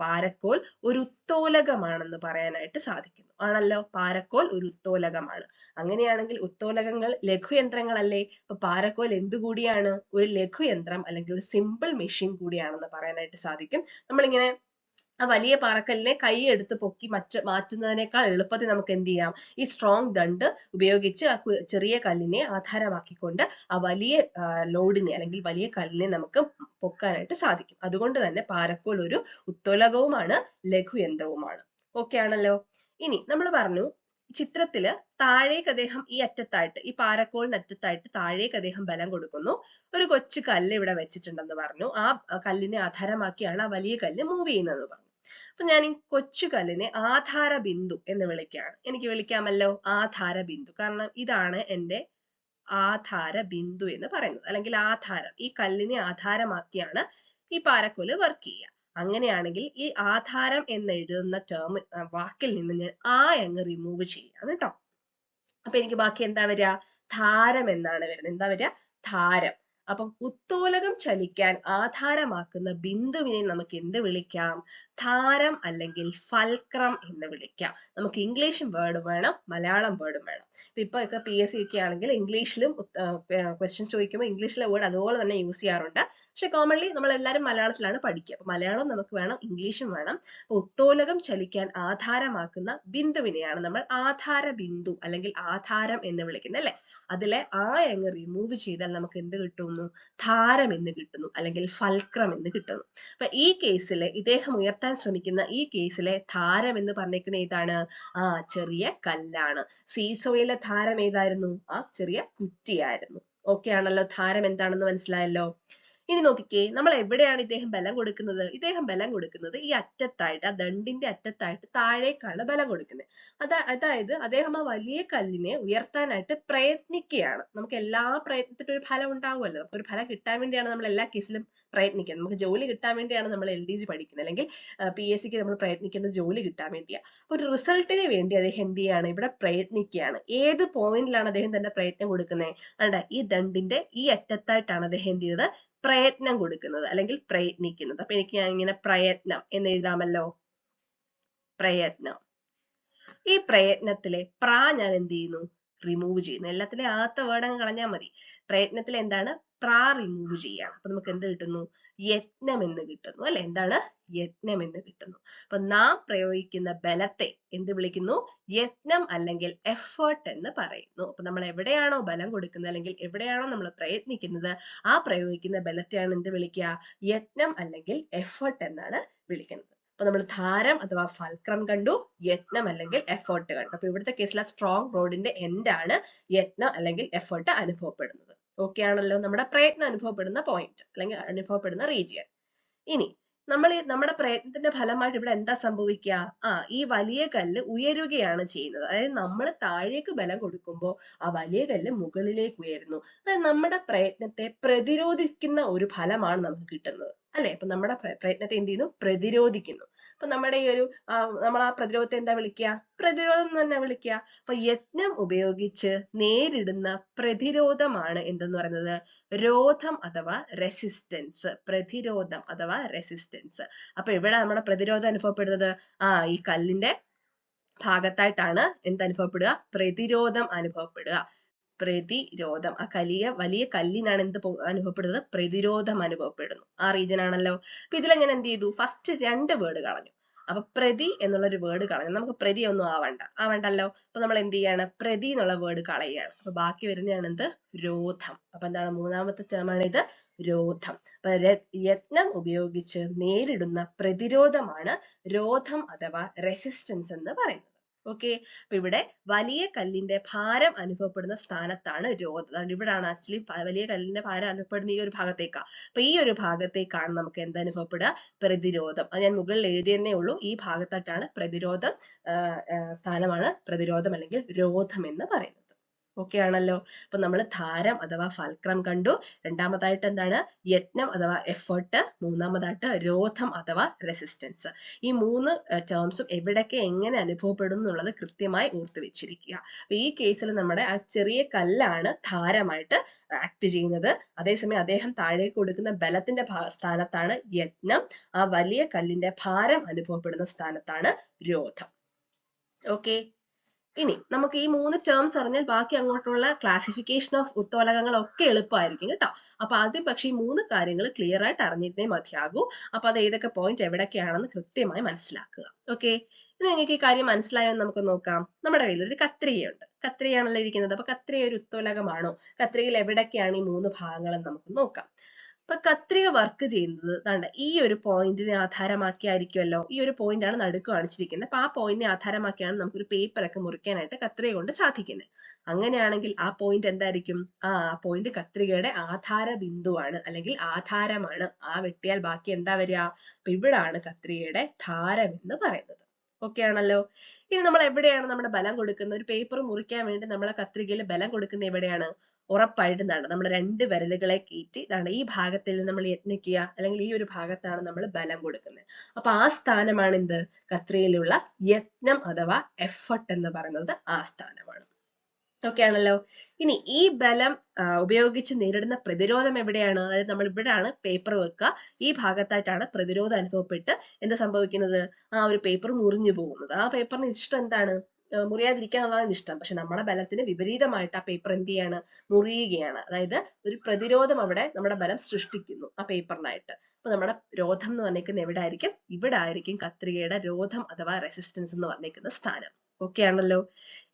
പാരക്കോൽ ഒരു ഉത്തോലകമാണെന്ന് പറയാനായിട്ട് സാധിക്കുന്നു. ആണല്ലോ, പാരക്കോൽ ഒരു ഉത്തോലകമാണ്. അങ്ങനെയാണെങ്കിൽ ഉത്തോലകങ്ങൾ ലഘുയന്ത്രങ്ങളല്ലേ? അപ്പൊ പാരക്കോൽ എന്തുകൂടിയാണ്? ഒരു ലഘുയന്ത്രം അല്ലെങ്കിൽ ഒരു സിമ്പിൾ മെഷീൻ കൂടിയാണെന്ന് പറയാനായിട്ട് സാധിക്കും. നമ്മളിങ്ങനെ ആ വലിയ പാറക്കല്ലിനെ കൈ എടുത്ത് പൊക്കി മാറ്റുന്നതിനേക്കാൾ എളുപ്പത്തിൽ നമുക്ക് എന്ത് ചെയ്യാം, ഈ സ്ട്രോങ് ദണ്ട് ഉപയോഗിച്ച് ആ ചെറിയ കല്ലിനെ ആധാരമാക്കിക്കൊണ്ട് ആ വലിയ ലോഡിനെ അല്ലെങ്കിൽ വലിയ കല്ലിനെ നമുക്ക് പൊക്കാനായിട്ട് സാധിക്കും. അതുകൊണ്ട് തന്നെ പാരക്കോൽ ഒരു ഉത്തോലകവുമാണ്, ലഘുയന്ത്രവുമാണ്. ഓക്കെ ആണല്ലോ. ഇനി നമ്മൾ പറഞ്ഞു, ചിത്രത്തില് താഴേക്ക് അദ്ദേഹം ഈ അറ്റത്തായിട്ട്, ഈ പാരക്കോളിന് അറ്റത്തായിട്ട് താഴേക്ക് അദ്ദേഹം ബലം കൊടുക്കുന്നു. ഒരു കൊച്ചു കല്ല് ഇവിടെ വെച്ചിട്ടുണ്ടെന്ന് പറഞ്ഞു. ആ കല്ലിനെ ആധാരമാക്കിയാണ് ആ വലിയ കല്ല് മൂവ് ചെയ്യുന്നതെന്ന് പറഞ്ഞു. അപ്പൊ ഞാൻ ഈ കൊച്ചു കല്ലിനെ ആധാര ബിന്ദു എന്ന് വിളിക്കുകയാണ്. എനിക്ക് വിളിക്കാമല്ലോ ആധാര ബിന്ദു, കാരണം ഇതാണ് എൻ്റെ ആധാര ബിന്ദു എന്ന് പറയുന്നത്, അല്ലെങ്കിൽ ആധാരം. ഈ കല്ലിനെ ആധാരമാക്കിയാണ് ഈ പാരക്കോല് വർക്ക് ചെയ്യുക. അങ്ങനെയാണെങ്കിൽ ഈ ആധാരം എന്ന് എഴുതുന്ന വാക്കിൽ നിന്ന് ഞാൻ അങ്ങ് റിമൂവ് ചെയ്യാണ് കേട്ടോ. അപ്പൊ എനിക്ക് ബാക്കി എന്താ വരിക? ധാരം എന്നാണ് വരുന്നത്. എന്താ വരിക? ധാരം. അപ്പം ഉത്തോലകം ചലിക്കാൻ ആധാരമാക്കുന്ന ബിന്ദുവിനെ നമുക്ക് എന്ത് വിളിക്കാം? ധാരം അല്ലെങ്കിൽ ഫൽക്രം എന്ന് വിളിക്കാം. നമുക്ക് ഇംഗ്ലീഷും വേർഡ് വേണം, മലയാളം വേർഡും വേണം. ഇപ്പൊ ഒക്കെ PSC ഒക്കെ ആണെങ്കിൽ ഇംഗ്ലീഷിലും ക്വസ്റ്റ്യൻ ചോദിക്കുമ്പോൾ ഇംഗ്ലീഷിലെ വേർഡ് അതുപോലെ തന്നെ യൂസ് ചെയ്യാറുണ്ട്. പക്ഷെ കോമൺലി നമ്മൾ എല്ലാവരും മലയാളത്തിലാണ് പഠിക്കുക. അപ്പൊ മലയാളം നമുക്ക് വേണം, ഇംഗ്ലീഷും വേണം. ഉത്തോലകം ചലിക്കാൻ ആധാരമാക്കുന്ന ബിന്ദുവിനെയാണ് നമ്മൾ ആധാര ബിന്ദു അല്ലെങ്കിൽ ആധാരം എന്ന് വിളിക്കുന്നത് അല്ലെ. അതിലെ അങ്ങ് റിമൂവ് ചെയ്താൽ നമുക്ക് എന്ത് കിട്ടുന്നു? ധാരം എന്ന് കിട്ടുന്നു, അല്ലെങ്കിൽ ഫൽക്രം എന്ന് കിട്ടുന്നു. അപ്പൊ ഈ കേസിലെ, ഇദ്ദേഹം ഉയർത്താൻ ശ്രമിക്കുന്ന ഈ കേസിലെ ധാരം എന്ന് പറഞ്ഞിരിക്കുന്ന ഏതാണ്? ചെറിയ കല്ലാണ്. സീസോയിലെ ധാരം ഏതായിരുന്നു? ആ ചെറിയ കുറ്റിയായിരുന്നു. ഓക്കെ ആണല്ലോ, ധാരം എന്താണെന്ന് മനസ്സിലായല്ലോ. ഇനി നോക്കിക്കേ, നമ്മൾ എവിടെയാണ് ഇദ്ദേഹം ബലം കൊടുക്കുന്നത്? ഇദ്ദേഹം ബലം കൊടുക്കുന്നത് ഈ അറ്റത്തായിട്ട്, ആ ദണ്ടിന്റെ അറ്റത്തായിട്ട് താഴേക്കാണ് ബലം കൊടുക്കുന്നത്. അതായത് അദ്ദേഹം ആ വലിയ കല്ലിനെ ഉയർത്താനായിട്ട് പ്രയത്നിക്കുകയാണ്. നമുക്ക് എല്ലാ പ്രയത്നത്തിനും ഒരു ഫലം ഉണ്ടാവുമല്ലോ. നമുക്ക് ഒരു ഫലം കിട്ടാൻ വേണ്ടിയാണ് നമ്മൾ എല്ലാ കേസിലും പ്രയത്നിക്കുന്നത്. നമുക്ക് ജോലി കിട്ടാൻ വേണ്ടിയാണ് നമ്മൾ LDG പഠിക്കുന്നത്, അല്ലെങ്കിൽ PSCക്ക് നമ്മൾ പ്രയത്നിക്കുന്നത് ജോലി കിട്ടാൻ വേണ്ടിയാണ്. അപ്പൊ ഒരു റിസൾട്ടിന് വേണ്ടി അദ്ദേഹം എന്ത് ചെയ്യാണ്? ഇവിടെ പ്രയത്നിക്കുകയാണ്. ഏത് പോയിന്റിലാണ് അദ്ദേഹം തന്റെ പ്രയത്നം കൊടുക്കുന്നത്? അണ്ട ഈ ദണ്ടിന്റെ ഈ അറ്റത്തായിട്ടാണ് അദ്ദേഹം എന്ത് ചെയ്തത്? പ്രയത്നം കൊടുക്കുന്നത് അല്ലെങ്കിൽ പ്രയത്നിക്കുന്നത്. അപ്പൊ എനിക്ക് ഞാൻ ഇങ്ങനെ പ്രയത്നം എന്ന് എഴുതാമല്ലോ. പ്രയത്നം. ഈ പ്രയത്നത്തിലെ ഞാൻ എന്ത് ചെയ്യുന്നു? റിമൂവ് ചെയ്യുന്നു. എല്ലാത്തിലെ ആദ്യത്തെ വേർഡ് അങ്ങ് കളഞ്ഞാൽ മതി. പ്രയത്നത്തിൽ എന്താണ്? പ്രാ റിമൂവ് ചെയ്യാണ്. അപ്പൊ നമുക്ക് എന്ത് കിട്ടുന്നു? യത്നം എന്ന് കിട്ടുന്നു അല്ലെ? എന്താണ്? യത്നം എന്ന് കിട്ടുന്നു. അപ്പൊ നാം പ്രയോഗിക്കുന്ന ബലത്തെ എന്ത് വിളിക്കുന്നു? യത്നം അല്ലെങ്കിൽ എഫേർട്ട് എന്ന് പറയുന്നു. അപ്പൊ നമ്മൾ എവിടെയാണോ ബലം കൊടുക്കുന്നത് അല്ലെങ്കിൽ എവിടെയാണോ നമ്മൾ പ്രയത്നിക്കുന്നത് ആ പ്രയോഗിക്കുന്ന ബലത്തെയാണ് എന്ത് വിളിക്കുക? യത്നം അല്ലെങ്കിൽ എഫേർട്ട് എന്നാണ് വിളിക്കുന്നത്. അപ്പൊ നമ്മൾ ധാരം അഥവാ ഫൽക്രം കണ്ടു, യത്നം അല്ലെങ്കിൽ എഫേർട്ട് കണ്ടു. അപ്പൊ ഇവിടുത്തെ കേസിൽ ആ സ്ട്രോങ് റോഡിന്റെ എൻഡ് ആണ് യത്നം അല്ലെങ്കിൽ എഫേർട്ട് അനുഭവപ്പെടുന്നത്. ഓക്കെ ആണല്ലോ? നമ്മുടെ പ്രയത്നം അനുഭവപ്പെടുന്ന പോയിന്റ് അല്ലെങ്കിൽ അനുഭവപ്പെടുന്ന റീജിയൻ. ഇനി നമ്മുടെ പ്രയത്നത്തിന്റെ ഫലമായിട്ട് ഇവിടെ എന്താ സംഭവിക്കുക? ഈ വലിയ കല്ല് ഉയരുകയാണ് ചെയ്യുന്നത്. അതായത് നമ്മൾ താഴേക്ക് ബലം കൊടുക്കുമ്പോൾ ആ വലിയ കല്ല് മുകളിലേക്ക് ഉയരുന്നു. അതായത് നമ്മുടെ പ്രയത്നത്തെ പ്രതിരോധിക്കുന്ന ഒരു ഫലമാണ് നമുക്ക് കിട്ടുന്നത് അല്ലെ? അപ്പൊ നമ്മുടെ പ്രയത്നത്തെ എന്ത് ചെയ്യുന്നു? പ്രതിരോധിക്കുന്നു. അപ്പൊ നമ്മുടെ ഈ ഒരു നമ്മൾ ആ പ്രതിരോധത്തെ എന്താ വിളിക്കുക? പ്രതിരോധം എന്ന് തന്നെ വിളിക്കുക. അപ്പൊ യത്നം ഉപയോഗിച്ച് നേരിടുന്ന പ്രതിരോധമാണ് എന്തെന്ന് പറയുന്നത്? രോധം അഥവാ റെസിസ്റ്റൻസ്. പ്രതിരോധം അഥവാ റെസിസ്റ്റൻസ്. അപ്പൊ എവിടെ നമ്മുടെ പ്രതിരോധം അനുഭവപ്പെടുന്നത്? ഈ കല്ലിന്റെ ഭാഗത്തായിട്ടാണ് അനുഭവപ്പെടുക? പ്രതിരോധം അനുഭവപ്പെടുക. പ്രതിരോധം. ആ വലിയ കല്ലിനാണ് എന്ത് അനുഭവപ്പെടുന്നത്? പ്രതിരോധം അനുഭവപ്പെടുന്നു. ആ റീജിയൻ ആണല്ലോ. അപ്പൊ ഇതിലെങ്ങനെ എന്ത് ചെയ്തു? ഫസ്റ്റ് 2 വേർഡ് കളഞ്ഞു. അപ്പൊ പ്രതി എന്നുള്ള ഒരു വേർഡ് കളഞ്ഞു. നമുക്ക് പ്രതി ഒന്നും ആവണ്ടല്ലോ. അപ്പൊ നമ്മൾ എന്ത് ചെയ്യാണ്? പ്രതി എന്നുള്ള വേർഡ് കളയുകയാണ്. അപ്പൊ ബാക്കി വരുന്നതാണ് എന്ത്? രോധം. അപ്പൊ എന്താണ്? മൂന്നാമത്തെ ടേമാണ് ഇത്, രോധം. അപ്പൊ യത്നം ഉപയോഗിച്ച് നേരിടുന്ന പ്രതിരോധമാണ് രോധം അഥവാ റെസിസ്റ്റൻസ് എന്ന് പറയുന്നത്. ഓക്കെ. അപ്പൊ ഇവിടെ വലിയ കല്ലിന്റെ ഭാരം അനുഭവപ്പെടുന്ന സ്ഥാനത്താണ് രോധം. ഇവിടാണ് ആക്ച്വലി വലിയ കല്ലിന്റെ ഭാരം അനുഭവപ്പെടുന്ന ഈ ഒരു ഭാഗത്തേക്കാണ്. അപ്പൊ ഈ ഒരു ഭാഗത്തേക്കാണ് നമുക്ക് എന്ത് അനുഭവപ്പെടുക? പ്രതിരോധം. അത് ഞാൻ മുകളിൽ എഴുതിയെന്നേ ഉള്ളൂ. ഈ ഭാഗത്തായിട്ടാണ് പ്രതിരോധം സ്ഥാനമാണ് പ്രതിരോധം അല്ലെങ്കിൽ രോധം എന്ന് പറയുന്നത്. ഓക്കെ ആണല്ലോ? അപ്പൊ നമ്മൾ ധാരം അഥവാ ഫൽക്രം കണ്ടു. രണ്ടാമതായിട്ട് എന്താണ്? യത്നം അഥവാ എഫേർട്ട്. മൂന്നാമതായിട്ട് രോധം അഥവാ റെസിസ്റ്റൻസ്. ഈ 3 ടേംസും എവിടൊക്കെ എങ്ങനെ അനുഭവപ്പെടും എന്നുള്ളത് കൃത്യമായി ഓർത്ത് വെച്ചിരിക്കുക. അപ്പൊ ഈ കേസിൽ നമ്മുടെ ആ ചെറിയ കല്ലാണ് ധാരമായിട്ട് ആക്ട് ചെയ്യുന്നത്. അതേസമയം അദ്ദേഹം താഴേക്ക് കൊടുക്കുന്ന ബലത്തിന്റെ സ്ഥാനത്താണ് യത്നം. ആ വലിയ കല്ലിന്റെ ഭാരം അനുഭവപ്പെടുന്ന സ്ഥാനത്താണ് രോധം. ഓക്കെ. ഇനി നമുക്ക് ഈ 3 ടേംസ് അറിഞ്ഞാൽ ബാക്കി അങ്ങോട്ടുള്ള ക്ലാസിഫിക്കേഷൻ ഓഫ് ഉത്തോലകങ്ങൾ ഒക്കെ എളുപ്പമായിരിക്കും കേട്ടോ. അപ്പൊ ആദ്യം പക്ഷേ ഈ 3 കാര്യങ്ങൾ ക്ലിയർ ആയിട്ട് അറിഞ്ഞിട്ടേ മതിയാകൂ. അപ്പൊ അത് ഏതൊക്കെ പോയിന്റ് എവിടൊക്കെയാണെന്ന് കൃത്യമായി മനസ്സിലാക്കുക. ഓക്കെ. ഇത് നിങ്ങൾക്ക് ഈ കാര്യം മനസ്സിലായോ എന്ന് നമുക്ക് നോക്കാം. നമ്മുടെ കയ്യിൽ ഒരു കത്രികയുണ്ട്. കത്രികയാണല്ലോ ഇരിക്കുന്നത്. അപ്പൊ കത്രിക ഒരു ഉത്തോലകമാണോ? കത്രികയിൽ എവിടൊക്കെയാണ് ഈ 3 ഭാഗങ്ങളെന്ന് നമുക്ക് നോക്കാം. അപ്പൊ കത്രിക വർക്ക് ചെയ്യുന്നത് ദാണ്ട ഈ ഒരു പോയിന്റിനെ ആധാരമാക്കിയായിരിക്കുമല്ലോ. ഈ ഒരു പോയിന്റ് ആണ് നടുക്ക് കാണിച്ചിരിക്കുന്നത്. അപ്പൊ ആ പോയിന്റിനെ ആധാരമാക്കിയാണ് നമുക്കൊരു പേപ്പർ ഒക്കെ മുറിക്കാനായിട്ട് കത്രിക കൊണ്ട് സാധിക്കുന്നത്. അങ്ങനെയാണെങ്കിൽ ആ പോയിന്റ് എന്തായിരിക്കും? ആ പോയിന്റ് കത്രികയുടെ ആധാര ബിന്ദുവാണ് അല്ലെങ്കിൽ ആധാരമാണ്. ആ വെട്ടിയാൽ ബാക്കി എന്താ വരിക? അപ്പൊ ഇവിടാണ് കത്രികയുടെ ധാരം എന്ന് പറയുന്നത്. ഓക്കെ ആണല്ലോ? ഇനി നമ്മൾ എവിടെയാണ് നമ്മുടെ ബലം കൊടുക്കുന്നത്? ഒരു പേപ്പർ മുറിക്കാൻ വേണ്ടി നമ്മൾ കത്രികയിൽ ബലം കൊടുക്കുന്നത് എവിടെയാണ്? ഉറപ്പായിട്ടും നമ്മൾ 2 വിരലുകളെ കയറ്റി ഈ ഭാഗത്തിൽ നമ്മൾ യത്നിക്കുക അല്ലെങ്കിൽ ഈ ഒരു ഭാഗത്താണ് നമ്മൾ ബലം കൊടുക്കുന്നത്. അപ്പൊ ആ സ്ഥാനമാണ് എന്ത്? കത്രികയിലുള്ള യത്നം അഥവാ എഫർട്ട് എന്ന് പറയുന്നത് ആ സ്ഥാനമാണ്. ഓക്കെ ആണല്ലോ? ഇനി ഈ ബലം ഉപയോഗിച്ച് നേരിടുന്ന പ്രതിരോധം എവിടെയാണ്? അതായത് നമ്മൾ ഇവിടെയാണ് പേപ്പർ വെക്കുക. ഈ ഭാഗത്തായിട്ടാണ് പ്രതിരോധം അനുഭവപ്പെട്ട് എന്താ സംഭവിക്കുന്നത്? ആ ഒരു പേപ്പർ മുറിഞ്ഞു പോകുന്നത്. ആ പേപ്പറിന് ഇഷ്ടം എന്താണ്? മുറിയാതിരിക്കുക എന്നുള്ളതാണ് ഇഷ്ടം. പക്ഷെ നമ്മുടെ ബലത്തിന് വിപരീതമായിട്ട് ആ പേപ്പർ എന്ത് ചെയ്യാണ്? മുറിയുകയാണ്. അതായത് ഒരു പ്രതിരോധം അവിടെ നമ്മുടെ ബലം സൃഷ്ടിക്കുന്നു ആ പേപ്പറിനായിട്ട്. അപ്പൊ നമ്മുടെ രോധം എന്ന് പറഞ്ഞിരിക്കുന്നത് എവിടെ ആയിരിക്കും? ഇവിടെ ആയിരിക്കും കത്രികയുടെ രോധം അഥവാ റെസിസ്റ്റൻസ് എന്ന് പറഞ്ഞിരിക്കുന്ന സ്ഥാനം. ഓക്കെ ആണല്ലോ?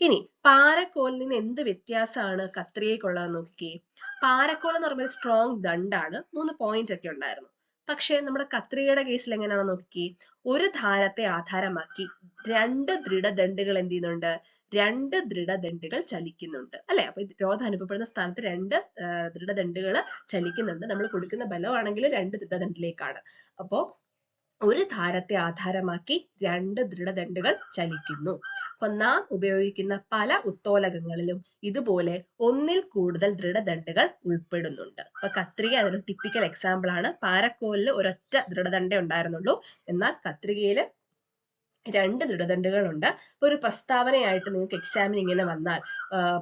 ഇനി പാരക്കോലിന് എന്ത് വ്യത്യാസമാണ് കത്രികയ്ക്കുള്ളതെന്ന് നോക്കിക്കേ. പാരക്കോൽ എന്ന് പറയുമ്പോൾ സ്ട്രോങ് ദണ്ടാണ്. 3 പോയിന്റ് ഒക്കെ ഉണ്ടായിരുന്നു. പക്ഷെ നമ്മുടെ കത്രികയുടെ കേസിൽ എങ്ങനെയാണെന്ന് നോക്കിക്കേ. ഒരു ധാരത്തെ ആധാരമാക്കി 2 ദൃഢദണ്ഡുകൾ എന്ത് ചെയ്യുന്നുണ്ട്? 2 ദൃഢദണ്ഡുകൾ ചലിക്കുന്നുണ്ട് അല്ലെ? അപ്പൊ രോധം അനുഭവപ്പെടുന്ന സ്ഥാനത്ത് 2 ദൃഢദണ്ഡുകൾ ചലിക്കുന്നുണ്ട്. നമ്മൾ കൊടുക്കുന്ന ബലമാണെങ്കിൽ 2 ദൃഢദണ്ഡിലേക്കാണ്. അപ്പോ ഒരു ധാരത്തെ ആധാരമാക്കി 2 ദൃഢദണ്ഡുകൾ ചലിക്കുന്നു. അപ്പൊ നാം ഉപയോഗിക്കുന്ന പല ഉത്തോലകങ്ങളിലും ഇതുപോലെ ഒന്നിൽ കൂടുതൽ ദൃഢദണ്ഡുകൾ ഉൾപ്പെടുന്നുണ്ട്. അപ്പൊ കത്രിക അതിന് ടിപ്പിക്കൽ എക്സാമ്പിൾ ആണ്. പാരക്കോലിൽ ഒരൊറ്റ ദൃഢദണ്ഡേ ഉണ്ടായിരുന്നുള്ളൂ. എന്നാൽ കത്രികയിൽ രണ്ട് ദൃഢദണ്ഡുകളുണ്ട്. ഒരു പ്രസ്താവനയായിട്ട് നിങ്ങൾക്ക് എക്സാമിന് ഇങ്ങനെ വന്നാൽ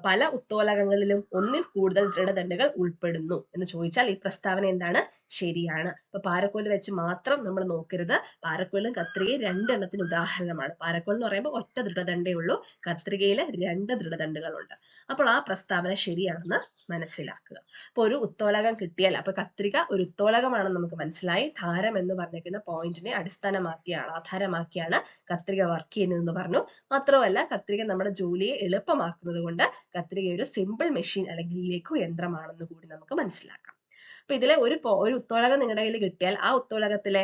പല ഉത്തോലകങ്ങളിലും ഒന്നിൽ കൂടുതൽ ദൃഢദണ്ഡുകൾ ഉൾപ്പെടുന്നു എന്ന് ചോദിച്ചാൽ ഈ പ്രസ്താവന എന്താണ്? ശരിയാണ്. ഇപ്പൊ പാരക്കോല് വെച്ച് മാത്രം നമ്മൾ നോക്കരുത്. പാരക്കോലും കത്രികയും രണ്ടെണ്ണത്തിന് ഉദാഹരണമാണ്. പാരക്കോൽ എന്ന് പറയുമ്പോൾ ഒറ്റ ദൃഢദണ്ഡേ ഉള്ളൂ, കത്രികയിൽ രണ്ട് ദൃഢദണ്ഡുകളുണ്ട്. അപ്പോൾ ആ പ്രസ്താവന ശരിയാണെന്ന് മനസ്സിലാക്കുക. അപ്പൊ ഒരു ഉത്തോലകം കിട്ടിയാൽ, അപ്പൊ കത്രിക ഒരു ഉത്തോലകമാണെന്ന് നമുക്ക് മനസ്സിലായി. ധാരം എന്ന് പറഞ്ഞിരിക്കുന്ന പോയിന്റിനെ അടിസ്ഥാനമാക്കിയാണ്, ആധാരമാക്കിയാണ് കത്രിക വർക്ക് ചെയ്യുന്നതെന്ന് പറഞ്ഞു. മാത്രമല്ല കത്രിക നമ്മുടെ ജോലിയെ എളുപ്പമാക്കുന്നത് കൊണ്ട് കത്രിക ഒരു സിമ്പിൾ മെഷീൻ അല്ലെങ്കിൽ ലഘു യന്ത്രമാണെന്ന് കൂടി നമുക്ക് മനസ്സിലാക്കാം. അപ്പൊ ഇതിലെ ഒരു ഉത്തോലകം നിങ്ങളുടെ കയ്യിൽ കിട്ടിയാൽ ആ ഉത്തോലകത്തിലെ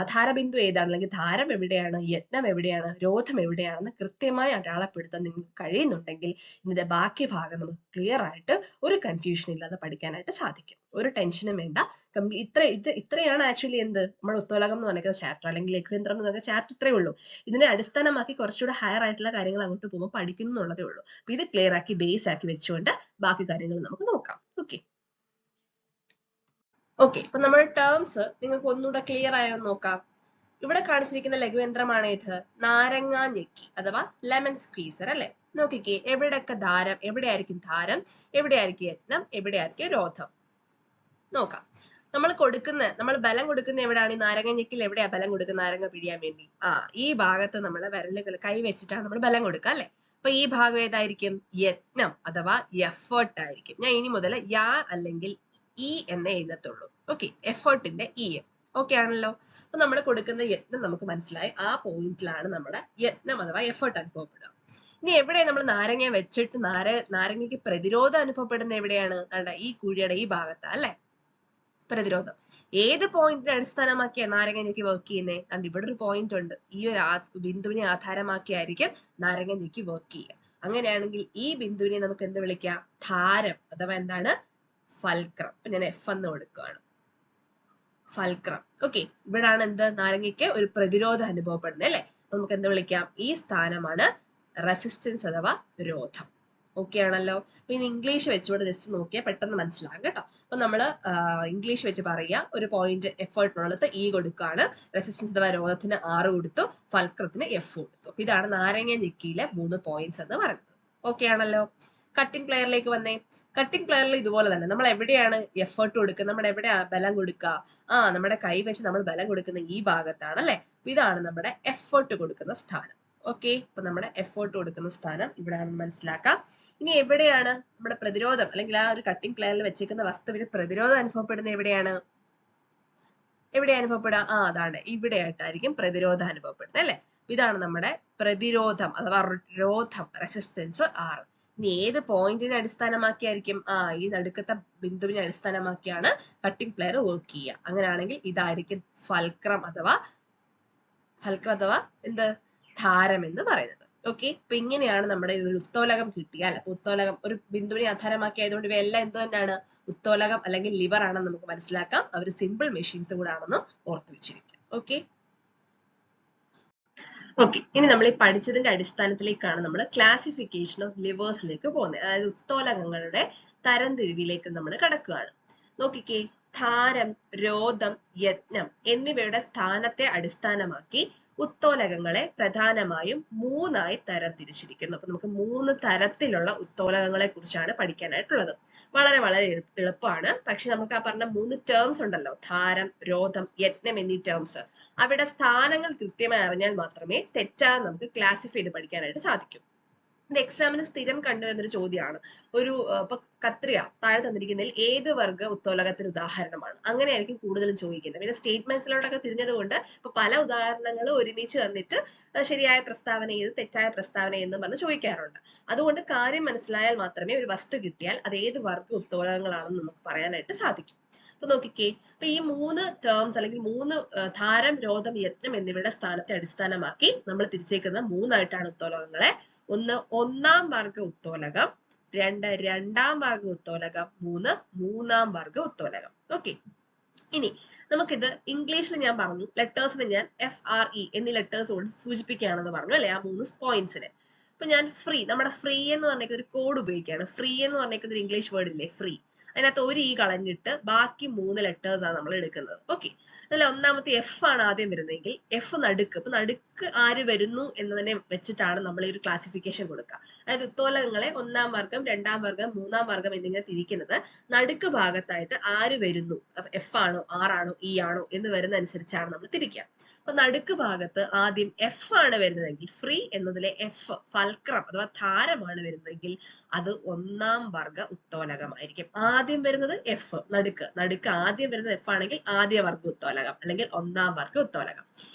ആധാരബിന്ദു ഏതാണ്, അല്ലെങ്കിൽ ധാരം എവിടെയാണ്, യത്നം എവിടെയാണ്, രോധം എവിടെയാണെന്ന് കൃത്യമായി അടയാളപ്പെടുത്താൻ നിങ്ങൾക്ക് കഴിയുന്നുണ്ടെങ്കിൽ ഇതിന്റെ ബാക്കി ഭാഗം നമുക്ക് ക്ലിയർ ആയിട്ട് ഒരു കൺഫ്യൂഷൻ ഇല്ലാതെ പഠിക്കാനായിട്ട് സാധിക്കും. ഒരു ടെൻഷനും വേണ്ട. ഇത്രയാണ് ആക്ച്വലി എന്ത് നമ്മുടെ ഉത്തോലകം എന്ന് പറയുന്ന ചാപ്റ്റർ, അല്ലെങ്കിൽ ലഘുയന്ത്രം എന്ന് പറയുന്ന ചാപ്റ്റർ ഇത്രയേ ഉള്ളൂ. ഇതിനെ അടിസ്ഥാനമാക്കി കുറച്ചുകൂടെ ഹയർ ആയിട്ടുള്ള കാര്യങ്ങൾ അങ്ങോട്ട് പോകുമ്പോൾ പഠിക്കുന്നു എന്നുള്ളതേ ഉള്ളൂ. അപ്പൊ ഇത് ക്ലിയർ ആക്കി ബേസ് ആക്കി വെച്ചുകൊണ്ട് ബാക്കി കാര്യങ്ങൾ നമുക്ക് നോക്കാം. ഓക്കെ അപ്പൊ നമ്മുടെ ടേംസ് നിങ്ങൾക്ക് ഒന്നുകൂടെ ക്ലിയർ ആയോ നോക്കാം. ഇവിടെ കാണിച്ചിരിക്കുന്ന ലഘുയന്ത്രമാണ് ഇത്, നാരങ്ങ ഞെക്കി അഥവാ ലെമൺ സ്ക്വീസർ അല്ലെ. നോക്കിക്കേ, എവിടെയൊക്കെ ധാരം, എവിടെയായിരിക്കും ധാരം, എവിടെയായിരിക്കും യത്നം, എവിടെയായിരിക്കും രോധം. നോക്കാം. നമ്മൾ ബലം കൊടുക്കുന്ന എവിടെയാണ്? ഈ നാരങ്ങ ഞെക്കിൽ എവിടെയാ ബലം കൊടുക്കുന്ന നാരങ്ങ പിഴിയാൻ വേണ്ടി? ഈ ഭാഗത്ത് നമ്മൾ വിരലുകൾ കൈ വെച്ചിട്ടാണ് നമ്മൾ ബലം കൊടുക്കുക അല്ലെ. അപ്പൊ ഈ ഭാഗം ഏതായിരിക്കും? യത്നം അഥവാ എഫേർട്ട് ആയിരിക്കും. ഞാൻ ഇനി മുതൽ യാ അല്ലെങ്കിൽ ഇ എന്നേ എഴുതത്തുള്ളൂ. ഓക്കെ, എഫേർട്ടിന്റെ ഇ. ഓക്കെ ആണല്ലോ. അപ്പൊ നമ്മൾ കൊടുക്കുന്ന യത്നം നമുക്ക് മനസ്സിലായി. ആ പോയിന്റിലാണ് നമ്മുടെ യത്നം അഥവാ എഫേർട്ട് അനുഭവപ്പെടുക. ഇനി എവിടെയാണ് നമ്മൾ നാരങ്ങ വെച്ചിട്ട് നാരങ്ങയ്ക്ക് പ്രതിരോധം അനുഭവപ്പെടുന്ന എവിടെയാണ്? ഈ കുഴിയുടെ ഈ ഭാഗത്താ അല്ലെ പ്രതിരോധം. ഏത് പോയിന്റിനെ അടിസ്ഥാനമാക്കിയാ നാരങ്ങ ഞെക്കി വർക്ക് ചെയ്യുന്നത്? കണ്ട് ഇവിടെ ഒരു പോയിന്റ് ഉണ്ട്. ഈ ഒരു ബിന്ദുവിനെ ആധാരമാക്കിയായിരിക്കും നാരങ്ങ ഞെക്കി വർക്ക് ചെയ്യുക. അങ്ങനെയാണെങ്കിൽ ഈ ബിന്ദുവിനെ നമുക്ക് എന്ത് വിളിക്കാം? ധാരം അഥവാ എന്താണ്? ഫൽക്രം. അപ്പൊ ഞാൻ എഫ് എന്ന് കൊടുക്കുകയാണ്. ഫൽക്രം. ഓക്കെ, ഇവിടാണ് എന്ത്? നാരങ്ങയ്ക്ക് ഒരു പ്രതിരോധം അനുഭവപ്പെടുന്നത് അല്ലെ. നമുക്ക് എന്ത് വിളിക്കാം? ഈ സ്ഥാനമാണ് റെസിസ്റ്റൻസ് അഥവാ രോധം. ഓക്കെ ആണല്ലോ. അപ്പൊ ഇനി ഇംഗ്ലീഷ് വെച്ചുകൊണ്ട് ജസ്റ്റ് നോക്കിയാൽ പെട്ടെന്ന് മനസ്സിലാകും കേട്ടോ. അപ്പൊ നമ്മള് ഇംഗ്ലീഷ് വെച്ച് പറയുക. ഒരു പോയിന്റ് എഫേർട്ടിനുള്ളത് ഇ കൊടുക്കുകയാണ്, റെസിസ്റ്റൻസ് അഥവാ രോധത്തിന് 6 കൊടുത്തു, ഫൽക്രത്തിന് എഫ് കൊടുത്തു. അപ്പൊ ഇതാണ് നാരങ്ങ ഞെക്കിയിലെ 3 പോയിന്റ്സ് എന്ന് പറയുന്നത്. ഓക്കെ ആണല്ലോ. കട്ടിംഗ് പ്ലെയറിലേക്ക് വന്നേ. കട്ടിംഗ് പ്ലെയറിൽ ഇതുപോലെ തന്നെ നമ്മൾ എവിടെയാണ് എഫേർട്ട് കൊടുക്കുക, നമ്മുടെ എവിടെയാ ബലം കൊടുക്കുക? നമ്മുടെ കൈ വെച്ച് നമ്മൾ ബലം കൊടുക്കുന്ന ഈ ഭാഗത്താണ് അല്ലെ. ഇതാണ് നമ്മുടെ എഫേർട്ട് കൊടുക്കുന്ന സ്ഥാനം. ഓക്കെ, അപ്പൊ നമ്മുടെ എഫേർട്ട് കൊടുക്കുന്ന സ്ഥാനം ഇവിടെയാണെന്ന് മനസ്സിലാക്കാം. ഇനി എവിടെയാണ് നമ്മുടെ പ്രതിരോധം, അല്ലെങ്കിൽ ആ ഒരു കട്ടിംഗ് പ്ലെയറിൽ വെച്ചേക്കുന്ന വസ്തുവിന് പ്രതിരോധം അനുഭവപ്പെടുന്ന എവിടെയാണ്? എവിടെ അനുഭവപ്പെടുക? അതാണ് ഇവിടെ ആയിട്ടായിരിക്കും പ്രതിരോധം അനുഭവപ്പെടുന്നത് അല്ലെ. ഇതാണ് നമ്മുടെ പ്രതിരോധം അഥവാ രോധം, റെസിസ്റ്റൻസ് 6. ഇനി ഏത് പോയിന്റിനെ അടിസ്ഥാനമാക്കിയായിരിക്കും? ഈ നടുക്കത്തെ ബിന്ദുവിനെ അടിസ്ഥാനമാക്കിയാണ് കട്ടിംഗ് പ്ലെയർ വർക്ക് ചെയ്യുക. അങ്ങനെയാണെങ്കിൽ ഇതായിരിക്കും ഫൽക്രം അഥവാ എന്ത്? ധാരം എന്ന് പറയുന്നത്. ഓക്കെ, അപ്പൊ ഇങ്ങനെയാണ് നമ്മുടെ ഒരു ഉത്തോലകം കിട്ടിയാൽ, അപ്പൊ ഉത്തോലകം ഒരു ബിന്ദുവിനെ ആധാരമാക്കി ആയതുകൊണ്ട് ഇവയെല്ലാം എന്ത് തന്നെയാണ്? ഉത്തോലകം അല്ലെങ്കിൽ ലിവർ ആണെന്ന് നമുക്ക് മനസ്സിലാക്കാം. അവർ സിമ്പിൾ മെഷീൻസ് കൂടെ ആണെന്നും ഓർത്തു വെച്ചിരിക്കാം. ഓക്കെ ഇനി നമ്മൾ ഈ പഠിച്ചതിന്റെ അടിസ്ഥാനത്തിലേക്കാണ് നമ്മൾ ക്ലാസിഫിക്കേഷൻ ഓഫ് ലിവേഴ്സിലേക്ക് പോകുന്നത്. അതായത് ഉത്തോലകങ്ങളുടെ തരംതിരിവിലേക്ക് നമ്മൾ കടക്കുകയാണ്. നോക്കിക്കേ, ധാരം, രോധം, യത്നം എന്നിവയുടെ സ്ഥാനത്തെ അടിസ്ഥാനമാക്കി ഉത്തോലകങ്ങളെ പ്രധാനമായും 3ആയി തരംതിരിച്ചിരിക്കുന്നു. അപ്പൊ നമുക്ക് 3 തരത്തിലുള്ള ഉത്തോലകങ്ങളെ കുറിച്ചാണ് പഠിക്കാനായിട്ടുള്ളത്. വളരെ വളരെ എളുപ്പമാണ്. പക്ഷെ നമുക്ക് ആ പറഞ്ഞ 3 ടേംസ് ഉണ്ടല്ലോ, ധാരം, രോധം, യത്നം എന്നീ ടേംസ്, അവിടെ സ്ഥാനങ്ങൾ കൃത്യമായി അറിഞ്ഞാൽ മാത്രമേ തെറ്റാതെ നമുക്ക് ക്ലാസിഫൈ ചെയ്ത് പഠിക്കാനായിട്ട് സാധിക്കൂ. ഇത് എക്സാമിന് സ്ഥിരം കണ്ടുവരുന്നൊരു ചോദ്യമാണ്. ഇപ്പൊ കത്രിക താഴെ തന്നിരിക്കുന്നതിൽ ഏത് വർഗ ഉത്തോലകത്തിന് ഉദാഹരണമാണ്? അങ്ങനെയായിരിക്കും കൂടുതലും ചോദിക്കുന്നത്. പിന്നെ സ്റ്റേറ്റ്മെന്റ്സിലോട്ടൊക്കെ തിരിഞ്ഞത് കൊണ്ട് ഇപ്പൊ പല ഉദാഹരണങ്ങൾ ഒരുമിച്ച് വന്നിട്ട് ശരിയായ പ്രസ്താവന ഏത്, തെറ്റായ പ്രസ്താവന എന്നും പറഞ്ഞ് ചോദിക്കാറുണ്ട്. അതുകൊണ്ട് കാര്യം മനസ്സിലായാൽ മാത്രമേ ഒരു വസ്തു കിട്ടിയാൽ അത് ഏത് വർഗ ഉത്തോലകങ്ങളാണെന്ന് നമുക്ക് പറയാനായിട്ട് സാധിക്കും. അപ്പൊ നോക്കിക്കേ, അപ്പൊ ഈ 3 ടേംസ് അല്ലെങ്കിൽ 3 ധാരം, രോധം, യത്നം എന്നിവയുടെ സ്ഥാനത്തെ അടിസ്ഥാനമാക്കി നമ്മൾ തിരിച്ചേക്കുന്ന 3ആയിട്ടാണ് ഉത്തോലകങ്ങളെ. ഒന്ന് ഒന്നാം വർഗ ഉത്തോലകം, 2 രണ്ടാം വർഗ ഉത്തോലകം, 3 മൂന്നാം വർഗ ഉത്തോലകം. ഓക്കെ, ഇനി നമുക്കിത് ഇംഗ്ലീഷിൽ ഞാൻ പറഞ്ഞു, ലെറ്റേഴ്സിന് ഞാൻ FRE എന്നീ ലെറ്റേഴ്സ് കൊണ്ട് സൂചിപ്പിക്കുകയാണെന്ന് പറഞ്ഞു അല്ലെ, ആ 3 പോയിന്റ്സിന്. അപ്പൊ ഞാൻ ഫ്രീ, നമ്മുടെ ഫ്രീ എന്ന് പറഞ്ഞേക്കുന്ന ഒരു കോഡ് ഉപയോഗിക്കുകയാണ്. ഫ്രീ എന്ന് പറഞ്ഞേക്കുന്ന ഒരു ഇംഗ്ലീഷ് വേർഡ് ഇല്ലേ, ഫ്രീ, അതിനകത്ത് ഒരു ഇ കളഞ്ഞിട്ട് ബാക്കി 3 ലെറ്റേഴ്സ് ആണ് നമ്മൾ എടുക്കുന്നത്. ഓക്കെ, അതിൽ ഒന്നാമത്തെ എഫ് ആണ് ആദ്യം വരുന്നതെങ്കിൽ എഫ് നടുക്ക്. അപ്പൊ നടുക്ക് ആര് വരുന്നു എന്നതിനെ വെച്ചിട്ടാണ് നമ്മൾ ഈ ഒരു ക്ലാസിഫിക്കേഷൻ കൊടുക്കുക. അതായത് ഉത്തോലകങ്ങളെ 1-ാം വർഗം, 2-ാം വർഗം, 3-ാം വർഗം എന്നിങ്ങനെ തിരിക്കുന്നത് നടുക്ക് ഭാഗത്തായിട്ട് ആര് വരുന്നു, എഫ് ആണോ, ആർ ആണോ, ഇ ആണോ എന്ന് വരുന്ന അനുസരിച്ചാണ് നമ്മൾ തിരിക്കുക. അപ്പൊ നടുക്ക് ഭാഗത്ത് ആദ്യം എഫ് ആണ് വരുന്നതെങ്കിൽ, ഫ്രീ എന്നതിലെ എഫ് ഫൽക്രം അഥവാ ധാരമാണ് വരുന്നതെങ്കിൽ അത് 1-ാം വർഗ ഉത്തോലകമായിരിക്കും. ആദ്യം വരുന്നത് എഫ്, നടുക്ക് ആദ്യം വരുന്നത് എഫ് ആണെങ്കിൽ ആദ്യ വർഗ ഉത്തോലകം അല്ലെങ്കിൽ 1-ാം വർഗ ഉത്തോലകം.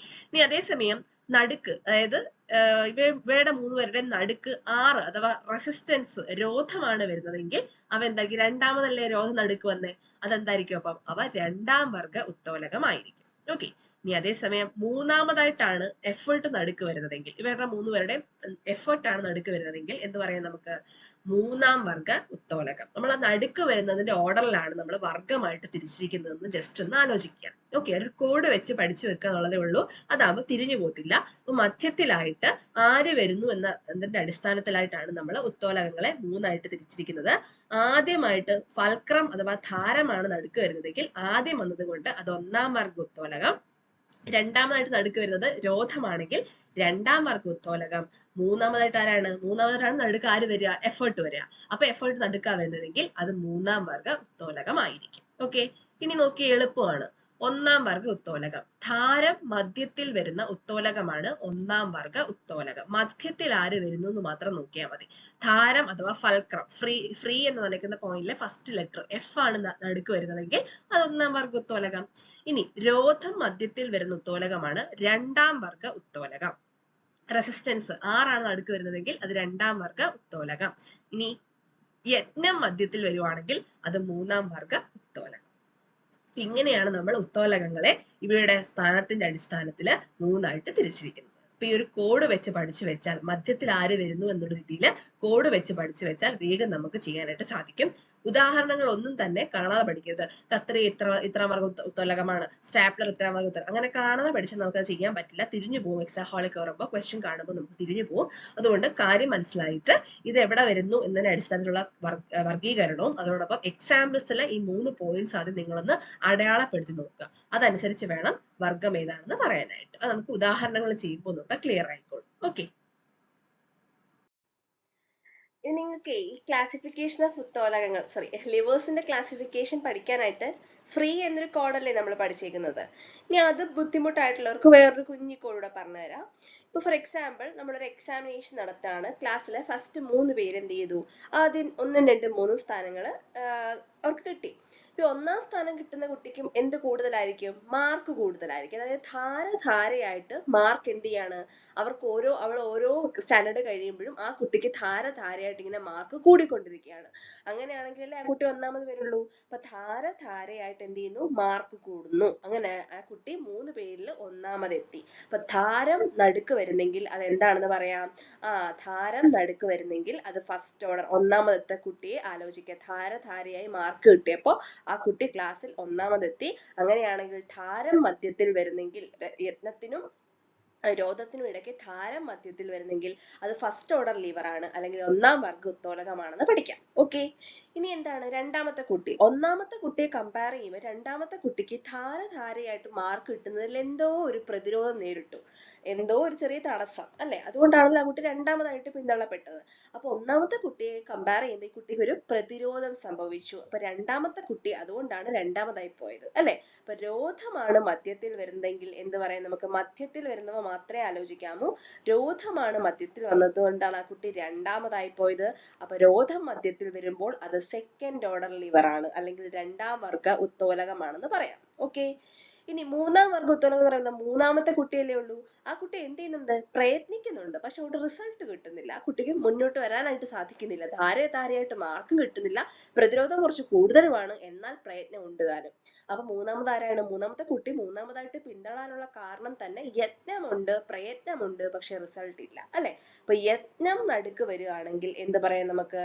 ഇനി അതേസമയം നടുക്ക്, അതായത് ഇവയുടെ 3 പേരുടെ നടുക്ക് 6 അഥവാ റെസിസ്റ്റൻസ്, രോധമാണ് വരുന്നതെങ്കിൽ അവ എന്തായിരിക്കും, രണ്ടാമതല്ലേ രോധം നടുക്ക് വന്നേ, അതെന്തായിരിക്കും, അപ്പം അവ 2-ാം വർഗ ഉത്തോലകമായിരിക്കും. ഓക്കെ, ഇനി അതേസമയം മൂന്നാമതായിട്ടാണ് എഫേർട്ട് നടുക്ക് വരുന്നതെങ്കിൽ, ഇവരുടെ 3 പേരുടെ എഫേർട്ട് ആണ് നടുക്ക് വരുന്നതെങ്കിൽ എന്ത് പറയാം നമുക്ക്, 3-ാം വർഗ ഉത്തോലകം. നമ്മൾ ആ നടുക്ക് വരുന്നതിന്റെ ഓർഡറിലാണ് നമ്മൾ വർഗമായിട്ട് തിരിച്ചിരിക്കുന്നതെന്ന് ജസ്റ്റ് ഒന്ന് ആലോചിക്കുക. ഓക്കെ, ഒരു കോഡ് വെച്ച് പഠിച്ചു വെക്കുക എന്നുള്ളതേ ഉള്ളൂ. അതാകുമ്പോൾ തിരിഞ്ഞു പോകത്തില്ല. അപ്പൊ മധ്യത്തിലായിട്ട് ആര് വരുന്നു എന്നതിന്റെ അടിസ്ഥാനത്തിലായിട്ടാണ് നമ്മൾ ഉത്തോലകങ്ങളെ 3ആയിട്ട് തിരിച്ചിരിക്കുന്നത്. ആദ്യമായിട്ട് ഫൽക്രം അഥവാ ധാരമാണ് നടുക്ക് വരുന്നതെങ്കിൽ ആദ്യം വന്നത് കൊണ്ട് അത് 1-ാം വർഗ ഉത്തോലകം. രണ്ടാമതായിട്ട് നടുക്ക് വരുന്നത് രോധമാണെങ്കിൽ 2-ാം വർഗ ഉത്തോലകം. മൂന്നാമതായിട്ടാണ് നടുക്ക് ആര് വരിക, എഫേർട്ട് വരിക. അപ്പൊ എഫേർട്ട് നടുക്കാ വരുന്നതെങ്കിൽ അത് 3-ാം വർഗ ഉത്തോലകമായിരിക്കും. ഓക്കെ, ഇനി നോക്കി, എളുപ്പമാണ്. 1-ാം വർഗ ഉത്തോലകം, ധാരം മധ്യത്തിൽ വരുന്ന ഉത്തോലകമാണ് 1-ാം വർഗ ഉത്തോലകം. മധ്യത്തിൽ ആര് വരുന്നു എന്ന് മാത്രം നോക്കിയാൽ മതി. ധാരം അഥവാ ഫൽക്രം, ഫ്രീ എന്ന് പറയുന്ന പോയിന്റിലെ ഫസ്റ്റ് ലെറ്റർ എഫ് ആണ് നടുക്ക് വരുന്നതെങ്കിൽ അത് 1-ാം വർഗ ഉത്തോലകം. ഇനി രോധം മധ്യത്തിൽ വരുന്ന ഉത്തോലകമാണ് 2-ാം വർഗ ഉത്തോലകം. റെസിസ്റ്റൻസ് ആറാണ് നടുക്ക് വരുന്നതെങ്കിൽ അത് 2-ാം വർഗ ഉത്തോലകം. ഇനി യജ്ഞം മധ്യത്തിൽ വരുവാണെങ്കിൽ അത് 3-ാം വർഗ ഉത്തോലകം. ഇങ്ങനെയാണ് നമ്മൾ ഉത്തോലകങ്ങളെ ഇവയുടെ സ്ഥാനത്തിന്റെ അടിസ്ഥാനത്തിൽ 3ആയിട്ട് തിരിച്ചിരിക്കുന്നത്. അപ്പൊ ഈ ഒരു കോഡ് വെച്ച് പഠിച്ചു വെച്ചാൽ, മധ്യത്തിൽ ആര് വരുന്നു എന്നുള്ള രീതിയിൽ കോഡ് വെച്ച് പഠിച്ചു വെച്ചാൽ വേഗം നമുക്ക് ചെയ്യാനായിട്ട് സാധിക്കും. ഉദാഹരണങ്ങൾ ഒന്നും തന്നെ കാണാതെ പഠിക്കരുത്. കത്രി ഇത്ര വർഗ ഉത്തോലകമാണ്, സ്റ്റാപ്ലർ ഇത്ര വർഗ ഉത്തോലകം, അങ്ങനെ കാണാതെ പഠിച്ചാൽ നമുക്ക് അത് ചെയ്യാൻ പറ്റില്ല. തിരിഞ്ഞു പോകും. എക്സാം ഹാളിൽ കയറുമ്പോൾ ക്വസ്റ്റ്യൻ കാണുമ്പോൾ നമുക്ക് തിരിഞ്ഞു പോകും. അതുകൊണ്ട് കാര്യം മനസ്സിലായിട്ട് ഇത് എവിടെ വരുന്നു എന്നതിന്റെ അടിസ്ഥാനത്തിലുള്ള വർഗീകരണവും അതോടൊപ്പം എക്സാമ്പിൾസിലെ ഈ 3 പോയിന്റ്സ് ആദ്യം നിങ്ങളൊന്ന് അടയാളപ്പെടുത്തി നോക്കുക. അതനുസരിച്ച് വേണം വർഗം ഏതാണെന്ന് പറയാനായിട്ട്. അത് നമുക്ക് ഉദാഹരണങ്ങൾ ചെയ്യുമ്പോൾ നോക്കാം, ക്ലിയർ ആയിക്കോളും. ഓക്കെ, നിങ്ങൾക്ക് ഈ ക്ലാസിഫിക്കേഷൻ ഓഫ് ഉത്തോലകങ്ങൾ, ലിവേഴ്സിന്റെ ക്ലാസിഫിക്കേഷൻ പഠിക്കാനായിട്ട് ഫ്രീ എന്നൊരു കോഡല്ലേ നമ്മൾ പഠിച്ചേക്കുന്നത്. ഇനി അത് ബുദ്ധിമുട്ടായിട്ടുള്ളവർക്ക് വേറൊരു കുഞ്ഞി കോഡ് പറഞ്ഞുതരാം. ഇപ്പൊ ഫോർ എക്സാമ്പിൾ നമ്മളൊരു എക്സാമിനേഷൻ നടത്താണ്. ക്ലാസ്സിലെ ഫസ്റ്റ് 3 പേര് എന്ത് ചെയ്തു, ആദ്യം 1, 2, 3 സ്ഥാനങ്ങൾ അവർക്ക് കിട്ടി. ഇപ്പൊ 1-ാം സ്ഥാനം കിട്ടുന്ന കുട്ടിക്കും എന്ത് കൂടുതലായിരിക്കും, മാർക്ക് കൂടുതലായിരിക്കും. അതായത് ധാരയായിട്ട് മാർക്ക് എന്ത് ചെയ്യാണ്, അവൾ ഓരോ സ്റ്റാൻഡേർഡ് കഴിയുമ്പോഴും ആ കുട്ടിക്ക് ധാരയായിട്ട് ഇങ്ങനെ മാർക്ക് കൂടിക്കൊണ്ടിരിക്കുകയാണ്. അങ്ങനെയാണെങ്കിൽ ആ കുട്ടി 1-ാമത് വരുള്ളൂ. അപ്പൊ ധാരയായിട്ട് എന്ത് ചെയ്യുന്നു, മാർക്ക് കൂടുന്നു. അങ്ങനെ ആ കുട്ടി 3 പേരിൽ 1-ാമത് എത്തി. അപ്പൊ ധാരം നടുക്ക് വരുന്നെങ്കിൽ അത് എന്താണെന്ന് പറയാം, ധാരം നടുക്ക് വരുന്നെങ്കിൽ അത് ഫസ്റ്റ് ഓർഡർ 1-ാമത്തെ കുട്ടിയെ ആലോചിക്കുക. ധാരയായി മാർക്ക് കിട്ടിയപ്പോ ആ കുട്ടി ക്ലാസ്സിൽ 1-ാമത് എത്തി. അങ്ങനെയാണെങ്കിൽ ധാരം മധ്യത്തിൽ വരുന്നെങ്കിൽ, യജ്ഞത്തിനും രോധത്തിനും ഇടയ്ക്ക് ധാരം മധ്യത്തിൽ വരുന്നെങ്കിൽ അത് ഫസ്റ്റ് ഓർഡർ ലിവർ ആണ്, അല്ലെങ്കിൽ 1-ാം വർഗ ഉത്തോലകമാണെന്ന് പഠിക്കാം. ഓക്കെ, ഇനി എന്താണ് 2-ാമത്തെ കുട്ടി. 1-ാമത്തെ കുട്ടിയെ കമ്പയർ ചെയ്യുമ്പോൾ 2-ാമത്തെ കുട്ടിക്ക് ധാരയായിട്ട് മാർക്ക് കിട്ടുന്നതിൽ എന്തോ ഒരു പ്രതിരോധം നേരിട്ടു, എന്തോ ഒരു ചെറിയ തടസ്സം അല്ലെ. അതുകൊണ്ടാണല്ലോ ആ കുട്ടി 2-ാമതായിട്ട് പിന്തള്ളപ്പെട്ടത്. അപ്പൊ 1-ാമത്തെ കുട്ടിയെ കമ്പയർ ചെയ്യുമ്പോൾ ഈ കുട്ടിക്ക് ഒരു പ്രതിരോധം സംഭവിച്ചു. അപ്പൊ 2-ാമത്തെ കുട്ടി അതുകൊണ്ടാണ് 2-ാമതായി പോയത് അല്ലെ. അപ്പൊ രോധമാണ് മധ്യത്തിൽ വരുന്നതെങ്കിൽ എന്ത് പറയാം, നമുക്ക് മധ്യത്തിൽ വരുന്നവ മാത്രമേ ആലോചിക്കാമൂ. രോധമാണ് മധ്യത്തിൽ വന്നത് കൊണ്ടാണ് ആ കുട്ടി 2-ാമതായി പോയത്. അപ്പൊ രോധം മധ്യത്തിൽ വരുമ്പോൾ അത് സെക്കൻഡ് ഓർഡർ ലിവർ ആണ്, അല്ലെങ്കിൽ 2-ാം വർഗ ഉത്തോലകമാണെന്ന് പറയാം. ഓക്കെ, ഇനി 3-ാം വർഗ ഉത്തോലകം എന്ന് പറയുന്നത് 3-ാമത്തെ കുട്ടിയല്ലേ ഉള്ളൂ. ആ കുട്ടി എന്ത് ചെയ്യുന്നുണ്ട്, പ്രയത്നിക്കുന്നുണ്ട്. പക്ഷെ ഒരു റിസൾട്ട് കിട്ടുന്നില്ല. ആ കുട്ടിക്ക് മുന്നോട്ട് വരാനായിട്ട് സാധിക്കുന്നില്ല. ധാരയായിട്ട് മാർക്കും കിട്ടുന്നില്ല. പ്രതിരോധം കുറച്ച് കൂടുതലുമാണ്, എന്നാൽ പ്രയത്നം ഉണ്ട് താനും. അപ്പൊ 3-ാമത് ആരാണ്, 3-ാമത്തെ കുട്ടി 3-ാമതായിട്ട് പിന്തള്ളാനുള്ള കാരണം തന്നെ യജ്ഞമുണ്ട്, പ്രയത്നമുണ്ട്, പക്ഷെ റിസൾട്ട് ഇല്ല അല്ലെ. അപ്പൊ യജ്ഞം നടുക്ക് വരികയാണെങ്കിൽ എന്ത് പറയാം നമുക്ക്,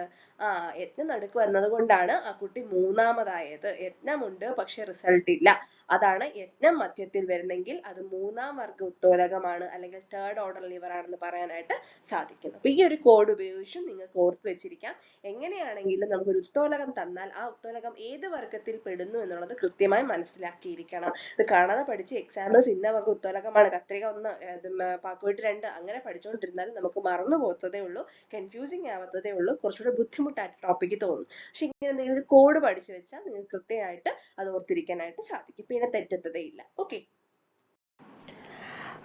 യജ്ഞം നടുക്ക് വന്നത് കൊണ്ടാണ് ആ കുട്ടി 3-ാമതായത്. യജ്ഞമുണ്ട് പക്ഷെ റിസൾട്ട് ഇല്ല. അതാണ് യജ്ഞം മധ്യത്തിൽ വരുന്നെങ്കിൽ അത് മൂന്നാം വർഗ ഉത്തോലകമാണ് അല്ലെങ്കിൽ തേർഡ് ഓർഡർ ലിവർ ആണെന്ന് പറയാനായിട്ട് സാധിക്കുന്നു. അപ്പൊ ഈ ഒരു കോഡ് ഉപയോഗിച്ചും നിങ്ങൾക്ക് ഓർത്ത് വെച്ചിരിക്കാം. എങ്ങനെയാണെങ്കിലും നമുക്കൊരു ഉത്തോലകം തന്നാൽ ആ ഉത്തോലകം ഏത് വർഗത്തിൽ പെടുന്നു എന്നുള്ളത് കൃത്യമായി മനസ്സിലാക്കിയിരിക്കണം. ഇത് കാണാതെ പഠിച്ച് എക്സാമ്പിൾസ് ഇന്ന വർഗ ഉത്തോലകമാണ്, കത്രിക 1, പാക്കുവെട്ട് 2 അങ്ങനെ പഠിച്ചുകൊണ്ടിരുന്നാൽ നമുക്ക് മറന്നു പോകത്തതേ ഉള്ളൂ, കൺഫ്യൂസിങ് ആവാത്തതേ ഉള്ളൂ, കുറച്ചുകൂടെ ബുദ്ധിമുട്ടായിട്ട് ടോപ്പിക്ക് തോന്നും. പക്ഷെ ഇങ്ങനെ എന്തെങ്കിലും ഒരു കോഡ് പഠിച്ചു വെച്ചാൽ നിങ്ങൾക്ക് കൃത്യമായിട്ട് അത് ഓർത്തിരിക്കാനായിട്ട് സാധിക്കും, പിന്നെ തെറ്റത്തതേ ഇല്ല. ഓക്കെ.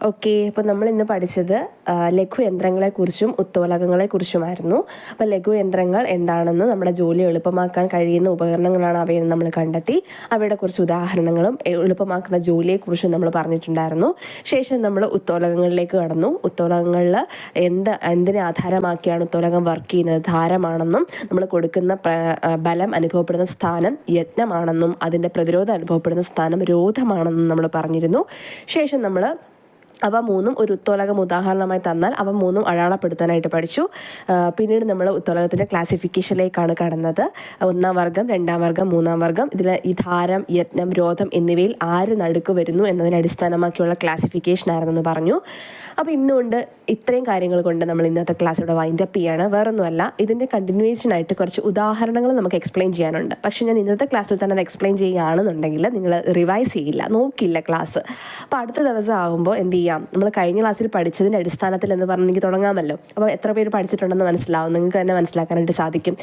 ഓക്കെ, അപ്പോൾ നമ്മൾ ഇന്ന് പഠിച്ചത് ലഘുയന്ത്രങ്ങളെക്കുറിച്ചും ഉത്തോലകങ്ങളെക്കുറിച്ചുമായിരുന്നു. അപ്പോൾ ലഘുയന്ത്രങ്ങൾ എന്താണെന്ന്, നമ്മുടെ ജോലി എളുപ്പമാക്കാൻ കഴിയുന്ന ഉപകരണങ്ങളാണ് അവയെന്ന് നമ്മൾ കണ്ടെത്തി. അവയുടെ കുറച്ച് ഉദാഹരണങ്ങളും എളുപ്പമാക്കുന്ന ജോലിയെക്കുറിച്ചും നമ്മൾ പറഞ്ഞിട്ടുണ്ടായിരുന്നു. ശേഷം നമ്മൾ ഉത്തോലകങ്ങളിലേക്ക് കടന്നു. ഉത്തോലകങ്ങളിൽ എന്തിനെ ആധാരമാക്കിയാണ് ഉത്തോലകം വർക്ക് ചെയ്യുന്നത്? ധാരമാണെന്നും നമ്മൾ കൊടുക്കുന്ന ബലം അനുഭവപ്പെടുന്ന സ്ഥാനം യജ്ഞമാണെന്നും അതിൻ്റെ പ്രതിരോധം അനുഭവപ്പെടുന്ന സ്ഥാനം രോധമാണെന്നും നമ്മൾ പറഞ്ഞിരുന്നു. ശേഷം നമ്മൾ അവ മൂന്നും ഒരു ഉത്തോലകം ഉദാഹരണമായി തന്നാൽ അവ മൂന്നും അടയാളപ്പെടുത്താനായിട്ട് പഠിച്ചു. പിന്നീട് നമ്മൾ ഉത്തോലകത്തിൻ്റെ ക്ലാസിഫിക്കേഷനിലേക്കാണ് കടന്നത്. 1-ാം വർഗം, 2-ാം വർഗം, 3-ാം വർഗം. ഇതിൽ ഈ ധാരം, യജ്ഞം, രോധം എന്നിവയിൽ ആര് നടുക്ക് വരുന്നു എന്നതിനെ അടിസ്ഥാനമാക്കിയുള്ള ക്ലാസിഫിക്കേഷൻ ആയിരുന്നെന്ന് പറഞ്ഞു. അപ്പോൾ ഇന്നുകൊണ്ട് ഇത്രയും കാര്യങ്ങൾ കൊണ്ട് നമ്മൾ ഇന്നത്തെ ക്ലാസ് ഇവിടെ വൈൻഡപ്പ് ചെയ്യാണ്. വേറൊന്നുമല്ല, ഇതിൻ്റെ കണ്ടിന്യൂവേഷൻ ആയിട്ട് കുറച്ച് ഉദാഹരണങ്ങൾ നമുക്ക് എക്സ്പ്ലെയിൻ ചെയ്യാനുണ്ട്. പക്ഷേ ഞാൻ ഇന്നത്തെ ക്ലാസ്സിൽ തന്നെ അത് എക്സ്പ്ലെയിൻ ചെയ്യുകയാണെന്നുണ്ടെങ്കിൽ നിങ്ങൾ റിവൈസ് ചെയ്യില്ല, നോക്കില്ല ക്ലാസ്. അപ്പോൾ അടുത്ത ദിവസം ആകുമ്പോൾ എന്ത് ചെയ്യാം, നമ്മൾ കഴിഞ്ഞ ക്ലാസ്സിൽ പഠിച്ചതിൻ്റെ അടിസ്ഥാനത്തിൽ എന്ന് പറഞ്ഞ് എനിക്ക് തുടങ്ങാമല്ലോ. അപ്പോൾ എത്ര പേര് പഠിച്ചിട്ടുണ്ടെന്ന് മനസ്സിലാവും, നിങ്ങൾക്ക് തന്നെ മനസ്സിലാക്കാനായിട്ട് സാധിക്കും.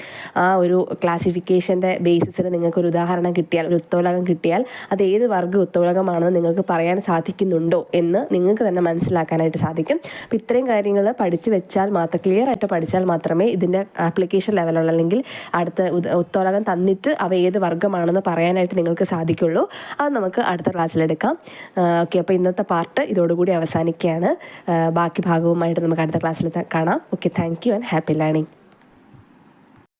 ആ ഒരു ക്ലാസിഫിക്കേഷൻ്റെ ബേസിസിൽ നിങ്ങൾക്കൊരു ഉദാഹരണം കിട്ടിയാൽ, ഒരു ഉത്തോലകം കിട്ടിയാൽ അത് ഏത് വർഗ്ഗ ഉത്തോലകമാണെന്ന് നിങ്ങൾക്ക് പറയാൻ സാധിക്കുന്നുണ്ടോ എന്ന് നിങ്ങൾക്ക് തന്നെ മനസ്സിലാക്കാനായിട്ട് സാധിക്കും. അപ്പോൾ ഇത്രയും കാര്യങ്ങൾ പഠിച്ചു വെച്ചാൽ മാത്രം, ക്ലിയർ ആയിട്ട് പഠിച്ചാൽ മാത്രമേ ഇതിൻ്റെ ആപ്ലിക്കേഷൻ ലെവലുള്ള അല്ലെങ്കിൽ അടുത്ത ഉത്തോലകം തന്നിട്ട് അവ ഏത് വർഗ്ഗമാണെന്ന് പറയാനായിട്ട് നിങ്ങൾക്ക് സാധിക്കുള്ളൂ. അത് നമുക്ക് അടുത്ത ക്ലാസ്സിലെടുക്കാം. ഓക്കെ, അപ്പോൾ ഇന്നത്തെ പാർട്ട് ഇതോടുകൂടി അവസാനിക്കുകയാണ്. ബാക്കി ഭാഗവുമായിട്ട് നമുക്ക് അടുത്ത ക്ലാസ്സിൽ കാണാം. Okay, thank you and happy learning.